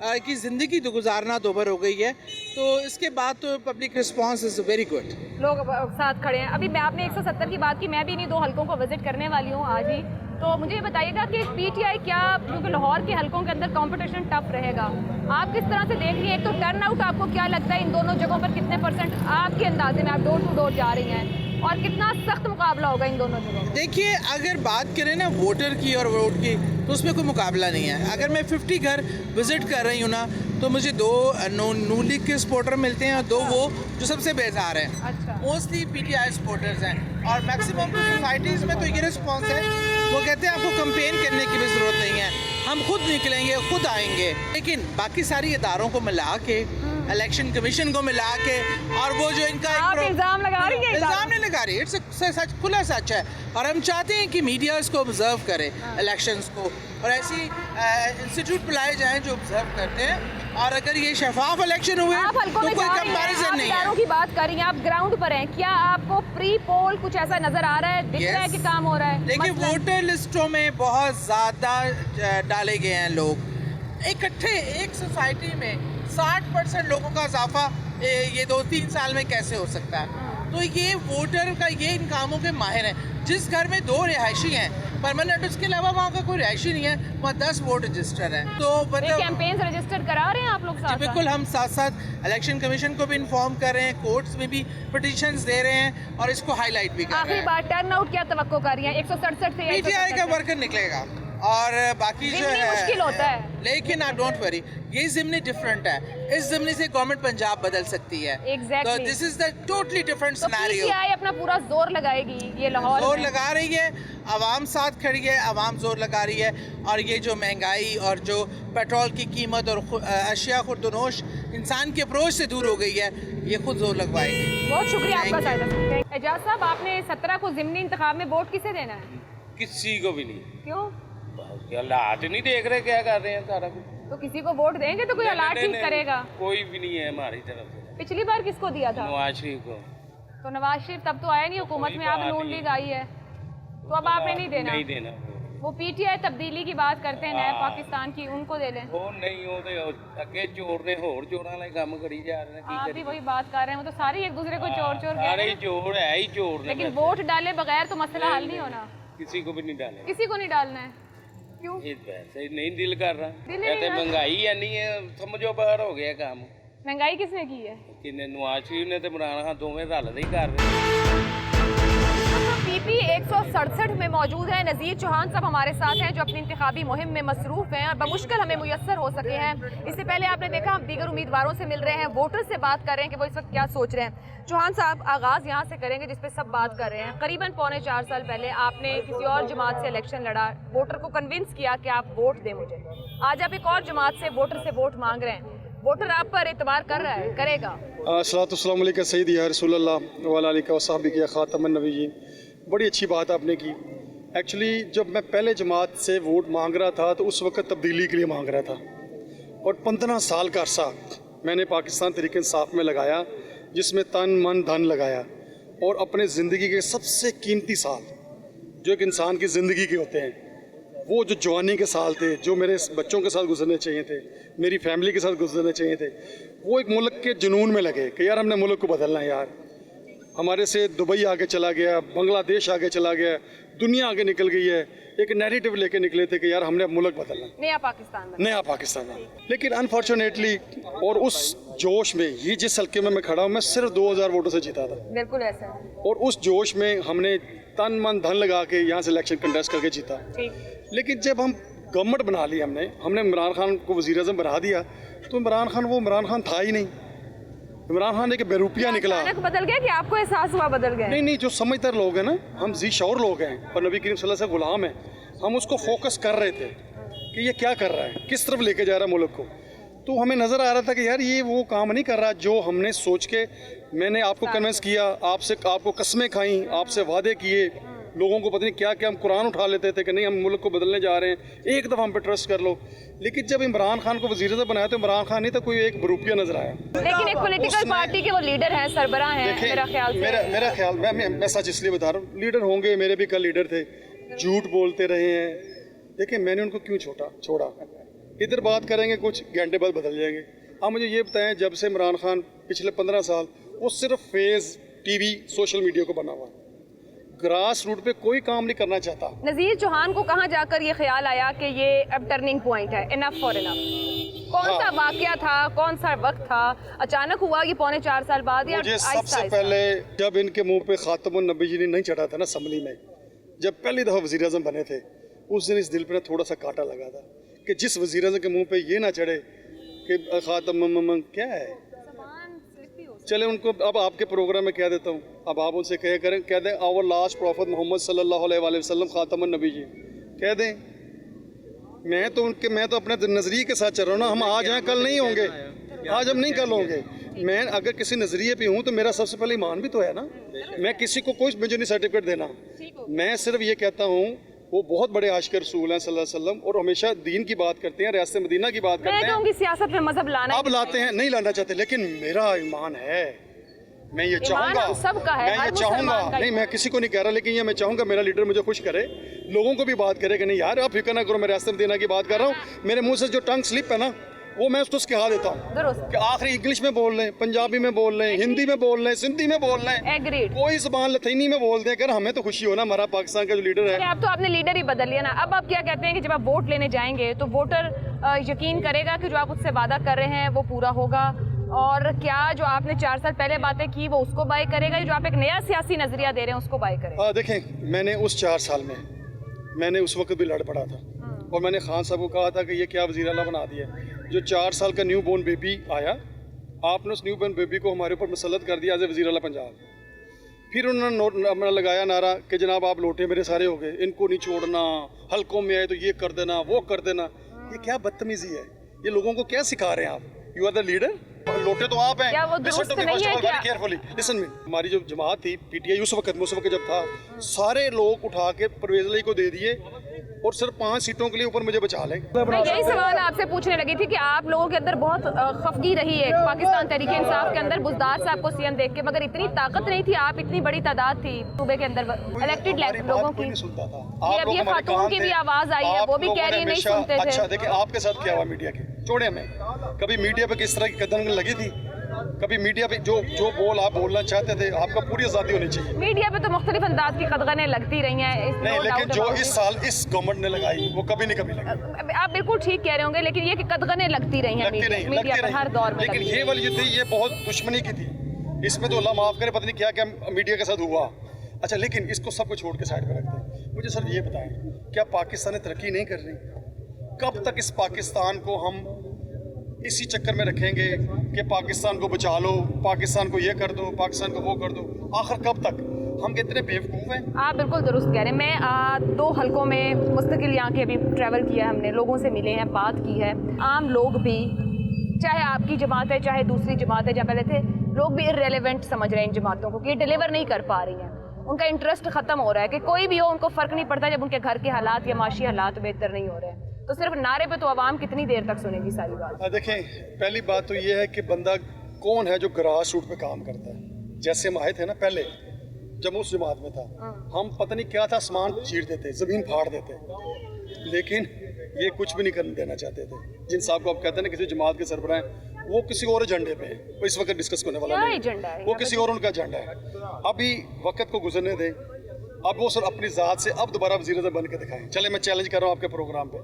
L: की ज़िंदगी तो गुजारना दोबर हो गई है। तो इसके बाद तो public response is very good.
A: लोग साथ खड़े हैं। अभी मैं आपने 170 की बात की, मैं भी इन्हीं 2 हलकों को विजिट करने वाली हूँ आज ही। तो मुझे ये बताइएगा कि पीटीआई क्या, क्योंकि लाहौर के हलकों के अंदर कंपटीशन टफ रहेगा, आप किस तरह से देख रही हैं? एक तो टर्न आउट आपको क्या लगता है इन दोनों जगहों पर कितने % आपके अंदाजे में, आप डोर टू डोर जा रही हैं, और कितना सख्त मुकाबला होगा इन दोनों जगहों?
L: देखिए, अगर बात करें ना वोटर की और वोट की, तो उसमें कोई मुकाबला नहीं है। अगर मैं 50 घर विज़िट कर रही हूँ ना, तो मुझे 2 नून लीग के सपोर्टर मिलते हैं और 2 वो जो सबसे बेजार हैं।
A: अच्छा।
L: मोस्टली पीटीआई सपोर्टर्स हैं, और मैक्सिमम सोसाइटीज़ में तो ये रिस्पॉन्स है, वो कहते हैं आपको कंपेन करने की भी ज़रूरत नहीं है, हम खुद निकलेंगे, खुद आएंगे। लेकिन बाकी सारी इदारों को मिला के, इलेक्शन कमीशन को मिला के, और वो जो इनका
A: आप इल्ज़ाम लगा रही हैं?
L: इल्ज़ाम नहीं लगा रही, इट्स सच, खुला सच है। और हम चाहते हैं कि मीडिया इसको ऑब्जर्व करे, इलेक्शंस को, और ऐसी इंस्टीट्यूट बुलाए जाएं जो ऑब्जर्व करते हैं। और अगर ये शफाफ इलेक्शन हुए
A: आप हल्कों
L: तो
A: में
L: कोई
A: जा रही हैं,
L: कंपैरिजन
A: आप
L: नहीं
A: इदारों
L: है।
A: की बात कर रही हैं, आप ग्राउंड पर हैं, क्या आपको प्री पोल कुछ ऐसा नजर आ रहा है, दिख रहा है कि काम हो रहा है?
L: देखिए, वोटर लिस्टों में बहुत ज़्यादा डाले गए हैं लोग इकट्ठे। एक सोसाइटी में 60% लोगों का इजाफा ये 2-3 साल में कैसे हो सकता है? तो ये वोटर का, ये इन कामों के माहिर हैं। जिस घर में 2 रिहायशी हैं परमानेंट, उसके अलावा वहाँ का कोई रिहायशी नहीं है, वहाँ 10 वोट रजिस्टर हैं। तो मतलब
A: कैंपेन रजिस्टर करा रहे हैं आप लोग साथ?
L: बिल्कुल, हम साथ साथ इलेक्शन कमीशन को भी इन्फॉर्म कर रहे हैं, कोर्ट्स में भी पिटीशंस दे रहे हैं, और इसको हाईलाइट भी कर रहे
A: आखिरी
L: हैं।
A: बार टर्न आउट क्या तवक्को कर रही हैं? 167 से
L: पीटीआई का वर्कर निकलेगा, और बाकी जो है
A: मुश्किल होता है,
L: लेकिन आप डोंट वरी, ये ज़िमनी डिफरेंट है। इस ज़िमनी से गवर्नमेंट पंजाब बदल सकती है।
A: Exactly.
L: तो this is the totally different scenario.
A: PTI अपना पूरा जोर लगाएगी, ये लाहौर
L: जोर
A: में।
L: लगा रही है, आवाम साथ खड़ी है, आवाम जोर लगा रही है, और ये जो महंगाई और जो पेट्रोल की कीमत और अशिया खुर्दनोश इंसान के अप्रोच से दूर हो गई है, ये खुद जोर लगवाएगी।
A: बहुत शुक्रिया आपका साहिदा। एजाज साहब, आपने 17 को ज़िमनी इंतखाब में वोट किसे देना है?
M: किसी को भी नहीं।
A: क्यों?
M: हालात नहीं देख रहे क्या कर रहे हैं सारा कुछ।
A: तो किसी को वोट देंगे तो कोई हालात ठीक करेगा?
M: कोई भी नहीं है हमारी तरफ से।
A: पिछली बार किसको दिया था?
M: नवाज शरीफ को।
A: तो नवाज शरीफ तब तो आया नहीं हुकूमत में, अब नून लीग आई है, तो अब आपने नहीं देना?
M: नहीं देना।
A: वो पीटीआई तब्दीली की बात करते हैं, नए पाकिस्तान की, उनको दे लें।
M: वो नहीं, वो तो अगे चोर ने होर चोरा वाले काम करी जा रहे हैं।
A: आप भी वही बात कर रहे हैं, वो तो सारे एक दूसरे को चोर चोर कह रहे हैं।
M: चोर है ही चोर।
A: लेकिन वोट डाले बगैर तो मसला हल नहीं होना।
M: किसी को भी नहीं डाले।
A: किसी को नहीं डालना है? क्यों?
M: वैसे ही नहीं दिल कर रहा।
A: दिल
M: कहते महंगाई है नहीं है, समझो बाहर हो गया काम।
A: महंगाई किसने की है?
M: किन्ने, नवाज शरीफ ने तो इमरान खान, दोवें रल ही कर रहे।
A: पीपी 167 में मौजूद है नज़ीर चौहान साहब हमारे साथ हैं, जो अपनी इंतखाबी मुहिम में मसरूफ़ हैं और बमुश्किल हमें मुयस्सर हो सके हैं। इससे पहले आपने देखा हम दीगर उम्मीदवारों से मिल रहे हैं, वोटर से बात कर रहे हैं कि वो इस वक्त क्या सोच रहे हैं। चौहान साहब, आगाज़ यहाँ से करेंगे जिस पे सब बात कर रहे हैं। करीबन 4.25 साल पहले आपने किसी और जमात से इलेक्शन लड़ा, वोटर को कन्विंस किया कि आप वोट दें मुझे। आज आप एक और जमात से वोटर से वोट मांग रहे हैं, वोटर आप पर एतबार कर रहा है, करेगा?
J: अस्सलाम वालेकुम सय्यदी या रसूलल्लाह व अला आलिहि व सहबिही खातमुन नबिय्यीन। बड़ी अच्छी बात आपने की। एक्चुअली जब मैं पहले जमात से वोट मांग रहा था तो उस वक्त तब्दीली के लिए मांग रहा था, और 15 साल का अरसा मैंने पाकिस्तान तहरीक इंसाफ में लगाया, जिसमें तन मन धन लगाया, और अपने ज़िंदगी के सबसे कीमती साल जो एक इंसान की ज़िंदगी के होते हैं, वो जो जवानी के साल थे, जो मेरे बच्चों के साथ गुजरने चाहिए थे, मेरी फैमिली के साथ गुजरने चाहिए थे, वो एक मुल्क के जुनून में लगे कि यार हमने मुल्क को बदलना है। यार हमारे से दुबई आगे चला गया, बांग्लादेश आगे चला गया, दुनिया आगे निकल गई है, एक नैरेटिव लेके निकले थे कि यार हमने अब मुल्क बदलना,
A: नया पाकिस्तान,
J: नया पाकिस्तान। लेकिन अनफॉर्चुनेटली, और उस जोश में, ये जिस हल्के में मैं खड़ा हूँ, मैं सिर्फ 2000 वोटों से जीता था।
A: बिल्कुल ऐसा।
J: और उस जोश में हमने तन मन धन लगा के यहाँ से इलेक्शन कंटेस्ट करके जीता। लेकिन जब हम गवर्नमेंट बना ली, हमने इमरान खान को वज़ीर आज़म बना दिया, तो इमरान खान वो इमरान खान था ही नहीं। इमरान खान एक बेरूपिया निकला।
A: बदल गया कि आपको एहसास हुआ बदल गया?
J: नहीं, जो समझदार लोग हैं ना, हम जी शौर लोग हैं और नबी करीम सल्लल्लाहु अलैहि वसल्लम से गुलाम हैं, हम उसको फोकस कर रहे थे कि ये क्या कर रहा है, किस तरफ लेके जा रहा है मुल्क को। तो हमें नज़र आ रहा था कि यार ये वो काम नहीं कर रहा जो हमने सोच के, मैंने आपको कन्विंस किया, आपको कस्में खाई, आपसे वादे किए, लोगों को पता नहीं क्या क्या, हम कुरान उठा लेते थे कि नहीं हम मुल्क को बदलने जा रहे हैं, एक दफ़ा हम पे ट्रस्ट कर लो। लेकिन जब इमरान खान को वज़ीर आज़म बनाया तो इमरान खान नहीं था, कोई एक बरूपिया नजर आया।
A: लेकिन एक पॉलिटिकल पार्टी के वो लीडर हैं, सरबराह हैं, मेरा ख्याल से।
J: मेरा ख्याल, मैं सच इसलिए बता रहा हूँ, लीडर होंगे, मेरे भी कल लीडर थे, झूठ बोलते रहे हैं। देखिए मैंने उनको क्यों छोड़ा, इधर बात करेंगे कुछ घंटे बाद बदल जाएंगे। आप मुझे ये बताएं, जब से इमरान खान पिछले 15 साल वो सिर्फ फेज़ टीवी सोशल मीडिया को बना हुआ, ग्रास रूट पे कोई काम नहीं करना चाहता। नज़ीर
A: चौहान को कहाँ जाकर ये ख्याल आया कि ये अब टर्निंग पॉइंट है, इनफ फॉर इनफ? कौन सा वाकया था, कौन सा वक्त था, अचानक हुआ ये 4.25 साल बाद? या
J: मुझे सबसे पहले जब इनके मुंह पे खातमुन नबी जी नहीं चढ़ा था ना असम्बली में, जब पहली दफ़ा वज़ीर आज़म बने थे, उस दिन इस दिल पे थोड़ा सा कांटा लगा था कि जिस वज़ीर आज़म के मुंह पे ये ना चढ़े कि खातम क्या है। चले उनको अब आपके प्रोग्राम में कह देता हूँ, अब आप उनसे कह दें आवर लास्ट प्रॉफिट मोहम्मद सल्लल्लाहु अलैहि वसल्लम खातमुन नबी जी कह दें। मैं तो अपने नज़रिए के साथ चल रहा हूँ ना, हम आज हैं कल नहीं होंगे, आज हम नहीं कल होंगे। मैं अगर किसी नज़रिए पे हूँ तो मेरा सबसे पहले ईमान भी तो है ना। मैं किसी को कोई मुझे नहीं सर्टिफिकेट देना, मैं सिर्फ ये कहता हूँ वो बहुत बड़े आशिक़ रसूल हैं सल्लल्लाहु अलैहि वसल्लम, और हमेशा दीन की बात करते हैं, रियासत मदीना की बात करते हैं।
A: सियासत में मजहब लाना
J: अब लाते हैं, नहीं लाना चाहते, लेकिन मेरा ईमान है, मैं ये चाहूँगा,
A: सबका है,
J: मैं ये चाहूँगा, नहीं मैं किसी को नहीं कह रहा, लेकिन ये मैं चाहूँगा मेरा लीडर मुझे खुश करे, लोगों को भी बात करे कि नहीं यार आप फिक्र ना करो, मैं रियासत मदीना की बात कर रहा हूँ। मेरे मुँह से जो टंग स्लिप है ना वो मैं उसको सिखा देता हूँ कि आखिरी इंग्लिश में बोल लें, पंजाबी में बोल लें, हिंदी में बोल लें, सिंधी में बोल लें, कोई ज़बान लथीनी में बोल दें, अगर हमें तो खुशी हो ना, हमारा पाकिस्तान का जो लीडर है।
A: अब तो आपने लीडर ही बदल लिया ना, अब आप क्या कहते हैं कि जब आप वोट लेने जाएंगे तो वोटर यकीन करेगा कि जो आप उससे वादा कर रहे हैं वो पूरा होगा, और क्या जो आपने 4 साल पहले बातें की वो उसको बाय करेगा, जो आप एक नया सियासी नजरिया दे रहे हैं उसको बाय करेगा?
J: देखें मैंने उस 4 साल में मैंने उस वक्त भी लड़ पड़ा था, और मैंने खान साहब को कहा था कि ये क्या वज़ीर आला बना दिया। जो 4 साल का न्यू बोर्न बेबी आया, आपने उस न्यू बोर्न बेबी को हमारे ऊपर मुसल्लत कर दिया एज ए वज़ीर आला पंजाब। फिर उन्होंने लगाया नारा कि जनाब आप लोटे मेरे सारे हो गए, इनको नहीं छोड़ना, हल्कों में आए तो ये कर देना, वो कर देना। ये क्या बदतमीजी है, ये लोगों को क्या सिखा रहे हैं आप? यू आर द लीडर, लोटे तो आप हैं। हमारी जो जमात थी पीटीआई उस वक्त जब था, सारे लोग उठा के परवेज़ अली को दे दिए और सिर्फ 5 सीटों के लिए ऊपर मुझे बचा लें।
A: मैं यही सवाल आपसे पूछने लगी थी कि आप लोगों के अंदर बहुत खफगी रही है पाकिस्तान तहरीक इंसाफ के अंदर बुज़दार साहब को सीएम देख के, मगर इतनी ताकत नहीं थी, आप इतनी बड़ी तादाद थी सूबे के अंदर इलेक्टेड लोगों की। अब ये खातून की भी आवाज़ आई है, वो भी कह रही है नहीं सुनते थे।
J: अच्छा देखिए आपके साथ क्या हुआ मीडिया के छोड़े में, कभी मीडिया पे किस तरह की कदम लगी थी, कभी मीडिया पे जो बोल आप बोलना चाहते थे, आपका पूरी आज़ादी होनी चाहिए।
A: मीडिया पे तो मुख्तलिफ अंदाज की कदगनें लगती रही हैं,
J: नहीं, लेकिन जो इस साल इस गवर्नमेंट ने लगाई वो कभी लगी।
A: आप बिल्कुल ठीक कह रहे होंगे, लेकिन ये कि कदगनें लगती रही हैं मीडिया पर हर दौर में।
J: लेकिन ये वाली जो थी ये बहुत दुश्मनी की थी, इसमें तो अल्लाह माफ़ करे पता नहीं क्या क्या मीडिया के साथ हुआ। अच्छा लेकिन इसको सबको छोड़ के साइड पर रखते हैं, मुझे सर ये बताएं क्या पाकिस्तान तरक्की नहीं कर रही? कब तक इस पाकिस्तान को हम इसी चक्कर में रखेंगे कि पाकिस्तान को बचा लो, पाकिस्तान को ये कर दो, पाकिस्तान को वो कर दो? आखिर कब तक? हम कितने बेवकूफ़ हैं।
A: आप बिल्कुल दुरुस्त कह रहे हैं। मैं 2 हलकों में मुस्तकिल यहाँ के अभी ट्रैवल किया है, हमने लोगों से मिले हैं, बात की है। आम लोग भी, चाहे आपकी जमात है चाहे दूसरी जमात है, जहाँ पहले थे, लोग भी इर्रेलेवेंट समझ रहे हैं इन जमातों को कि ये डिलीवर नहीं कर पा रही हैं, उनका इंटरेस्ट ख़त्म हो रहा है कि कोई भी हो उनको फ़र्क नहीं पड़ता जब उनके घर के हालात या माशी हालात बेहतर नहीं हो रहे हैं। तो सिर्फ नारे पे तो आवाम कितनी देर तक सुनेगी सारी बात?
J: देखें पहली बात तो ये है कि बंदा कौन है जो ग्रास रूट पे काम करता है। जैसे हम आए थे ना पहले जब उस जमात में था, हम पता नहीं क्या था, आसमान चीर देते, ज़मीन फाड़ देते, लेकिन ये कुछ भी नहीं करने देना चाहते थे। जिन साहब को आप कहते हैं ना किसी जमात के सरबराह हैं, वो किसी और एजेंडे पे है, वो इस वक्त डिस्कस करने वाला नहीं, वो किसी और उनका एजेंडा है। अभी वक्त को गुजरने दें, अब वो सर अपनी ज़ात से अब दोबारा वज़ीर आज़म बन के दिखाएं। चले मैं चैलेंज कर रहा हूँ आपके प्रोग्राम पे,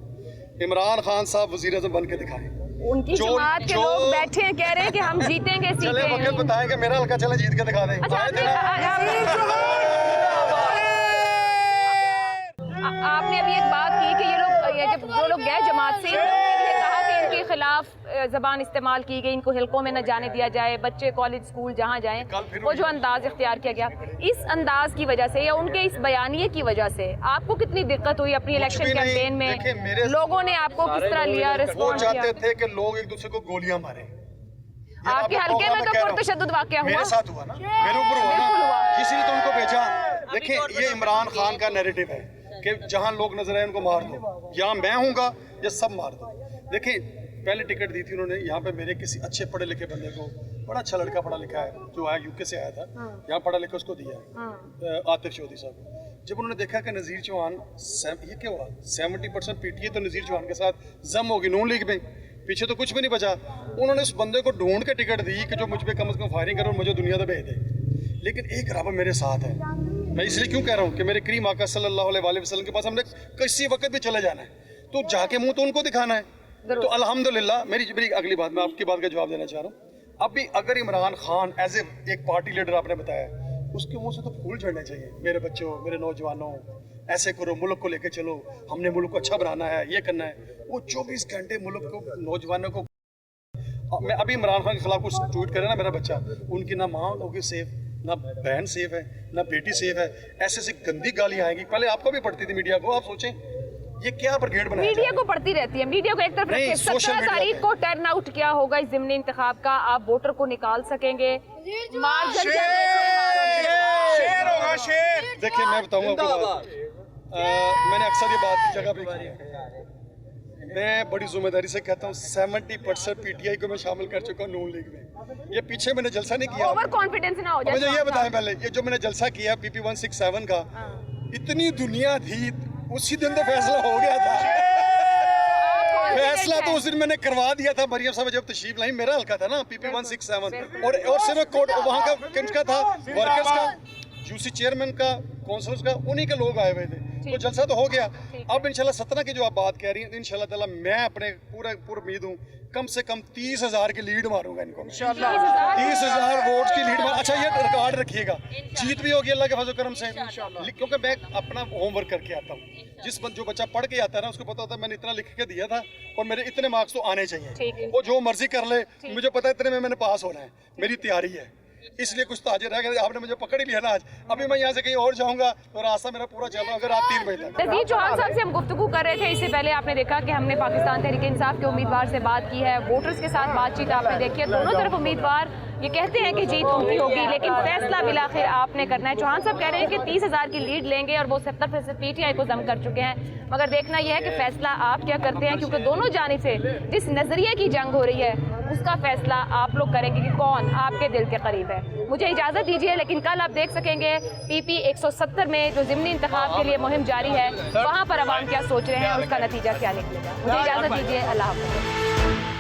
J: इमरान खान साहब वज़ीर आज़म बन के दिखाएं।
A: उनकी जमात के लोग बैठे हैं कह रहे हैं कि हम जीतेंगे।
J: चले वक्त बताएंगे, मेरा हल्का चले जीत के दिखा दें।
A: आपने अभी एक बात की कि ये लोग जो लोग गए जमात से, ये कहा कि इनके खिलाफ ज़बान इस्तेमाल की गई, इनको हलकों में न जाने दिया जाए, बच्चे कॉलेज स्कूल जहाँ जाएं, वो जो अंदाज इख्तियार किया गया, इस अंदाज की वजह से या उनके इस बयानिए की वजह से आपको कितनी दिक्कत हुई अपनी इलेक्शन कैंपेन में? लोगों ने आपको किस तरह लिया, रिस्पॉन्ड किया?
J: चाहते थे कि लोग एक दूसरे को गोलियां मारें।
A: आपके हल्के में तो पुरतशद्दुद वाकया हुआ,
J: मेरे साथ हुआ ना, मेरे ऊपर हुआ ना, किसी ने तो उनको भेजा देखिए ये इमरान खान का नैरेटिव है कि जहाँ लोग नजर आए उनको मार दो, यहाँ मैं हूँगा ये सब मार दो। देखिए पहले टिकट दी थी उन्होंने यहाँ पे मेरे किसी अच्छे पढ़े लिखे बंदे को, बड़ा अच्छा लड़का पढ़ा लिखा है जो आया यूके से आया था, यहाँ पढ़ा लिखा उसको दिया है, आतिफ चौधरी साहब। जब उन्होंने देखा कि नज़ीर चौहान ये क्या हुआ 70% पीटीए तो नज़ीर चौहान के साथ जम होगी नून लीग में, पीछे तो कुछ भी नहीं बचा। उन्होंने उस बंदे को ढूंढ के टिकट दी कि जो मुझ पर कम से कम फायरिंग करे और मुझे दुनिया में भेज दे। लेकिन एक रब मेरे साथ है, मैं इसलिए क्यों कह रहा हूँ कि मेरे करीम आका सल्लल्लाहु अलैहि वसल्लम के पास हमने किसी वक्त भी चले जाना है, तो जाके मुंह तो उनको दिखाना है। तो अल्हम्दुलिल्लाह मेरी अगली बात, मैं आपकी बात का जवाब देना चाह रहा हूँ। अभी अगर इमरान खान एज एक पार्टी लीडर आपने बताया, उसके मुंह से तो फूल झड़ने चाहिए, मेरे बच्चों, मेरे नौजवानों, ऐसे करो, मुल्क को लेके चलो, हमने मुल्क को अच्छा बनाना है, ये करना है। वो 24 घंटे मुल्क को, नौजवानों को, मैं अभी इमरान खान के खिलाफ कुछ ट्वीट करे ना मेरा बच्चा, उनकी ना माँ होगी सेफ, ना बहन सेफ है, ना बेटी सेफ है, ऐसे गंदी गालियाँ आएंगी। पहले आपको भी पढ़ती थी मीडिया को, आप सोचें ये क्या ब्रिगेड बनाया
A: मीडिया को पढ़ती रहती है, मीडिया को एक तरफ रखिए। 17 तारीख को टर्न आउट क्या होगा इस ज़िमनी इंतखाब का, आप वोटर को निकाल सकेंगे। मार्जिन
J: शेर होगा शेर। देखिए मैं बताऊंगा आपको बात, मैंने अक्सर ये बात की जगह पे की है, मैं बड़ी जिम्मेदारी से कहता हूँ 70% पीटीआई को मैं शामिल कर चुका हूँ नून लीग में। ये पीछे मैंने जलसा नहीं किया,
A: ओवर कॉन्फिडेंस ना हो जाए।
J: मुझे ये बताएं पहले, ये जो मैंने जलसा किया PP 167 का, इतनी दुनिया थी, उसी दिन तो फैसला हो गया था। फैसला तो उस दिन मैंने करवा दिया था। मरियम साहब जब तशरीफ लाई, मेरा हल्का था ना PP 167, और सिर्फ कोर्ट वहाँ का किसका था, वर्कर्स का, यूसी चेयरमैन का, काउंसिलर्स का, उन्हीं के लोग आए हुए थे। तो जलसा तो हो गया। अब इंशाल्लाह 17 की जो आप बात कह रही हैं, इंशाल्लाह ताला मैं अपने पूरा उम्मीद हूँ कम से कम 30,000 की लीड मारूंगा इनको, 30,000 वोट की लीड मार। अच्छा ये रिकॉर्ड रखिएगा, जीत भी होगी अल्लाह के फजल करम से, क्योंकि मैं अपना होमवर्क करके आता हूँ। जो बच्चा पढ़ के आता है ना, उसको पता होता है मैंने इतना लिख के दिया था और मेरे इतने मार्क्स तो आने चाहिए। वो जो मर्जी कर ले, मुझे पता है इतने में मैंने पास होना है, मेरी तैयारी है। इसलिए कुछ ताजे रह गए, आपने मुझे पकड़ ही लिया ना आज। अभी मैं यहाँ से कहीं और जाऊंगा तो रास्ता मेरा पूरा चल रहा है, अगर आप 3 बजे तक।
A: नज़ीर चौहान साहब से हम गुफ्तगू कर रहे थे, इससे पहले आपने देखा कि हमने पाकिस्तान तहरीक इंसाफ के उम्मीदवार से बात की है, वोटर्स के साथ बातचीत आपने देखी है। दोनों तरफ उम्मीदवार ये कहते हैं कि जीत उनकी होगी, लेकिन फैसला बिलाखिर आपने करना है। चौहान साहब कह रहे हैं कि 30,000 की लीड लेंगे और वो 70% पीटीआई को जम कर चुके हैं, मगर देखना यह है कि फैसला आप क्या करते हैं, क्योंकि दोनों जानिब से जिस नजरिए की जंग हो रही है उसका फैसला आप लोग करेंगे कि कौन आपके दिल के करीब है। मुझे इजाजत दीजिए, लेकिन कल आप देख सकेंगे PP 170 में जो ज़िमनी इंतखाब के लिए मुहिम जारी है, वहाँ पर अवाम क्या सोच रहे हैं, उसका नतीजा क्या निकलेगा। मुझे इजाजत दीजिए, अल्लाह हाफ़िज़।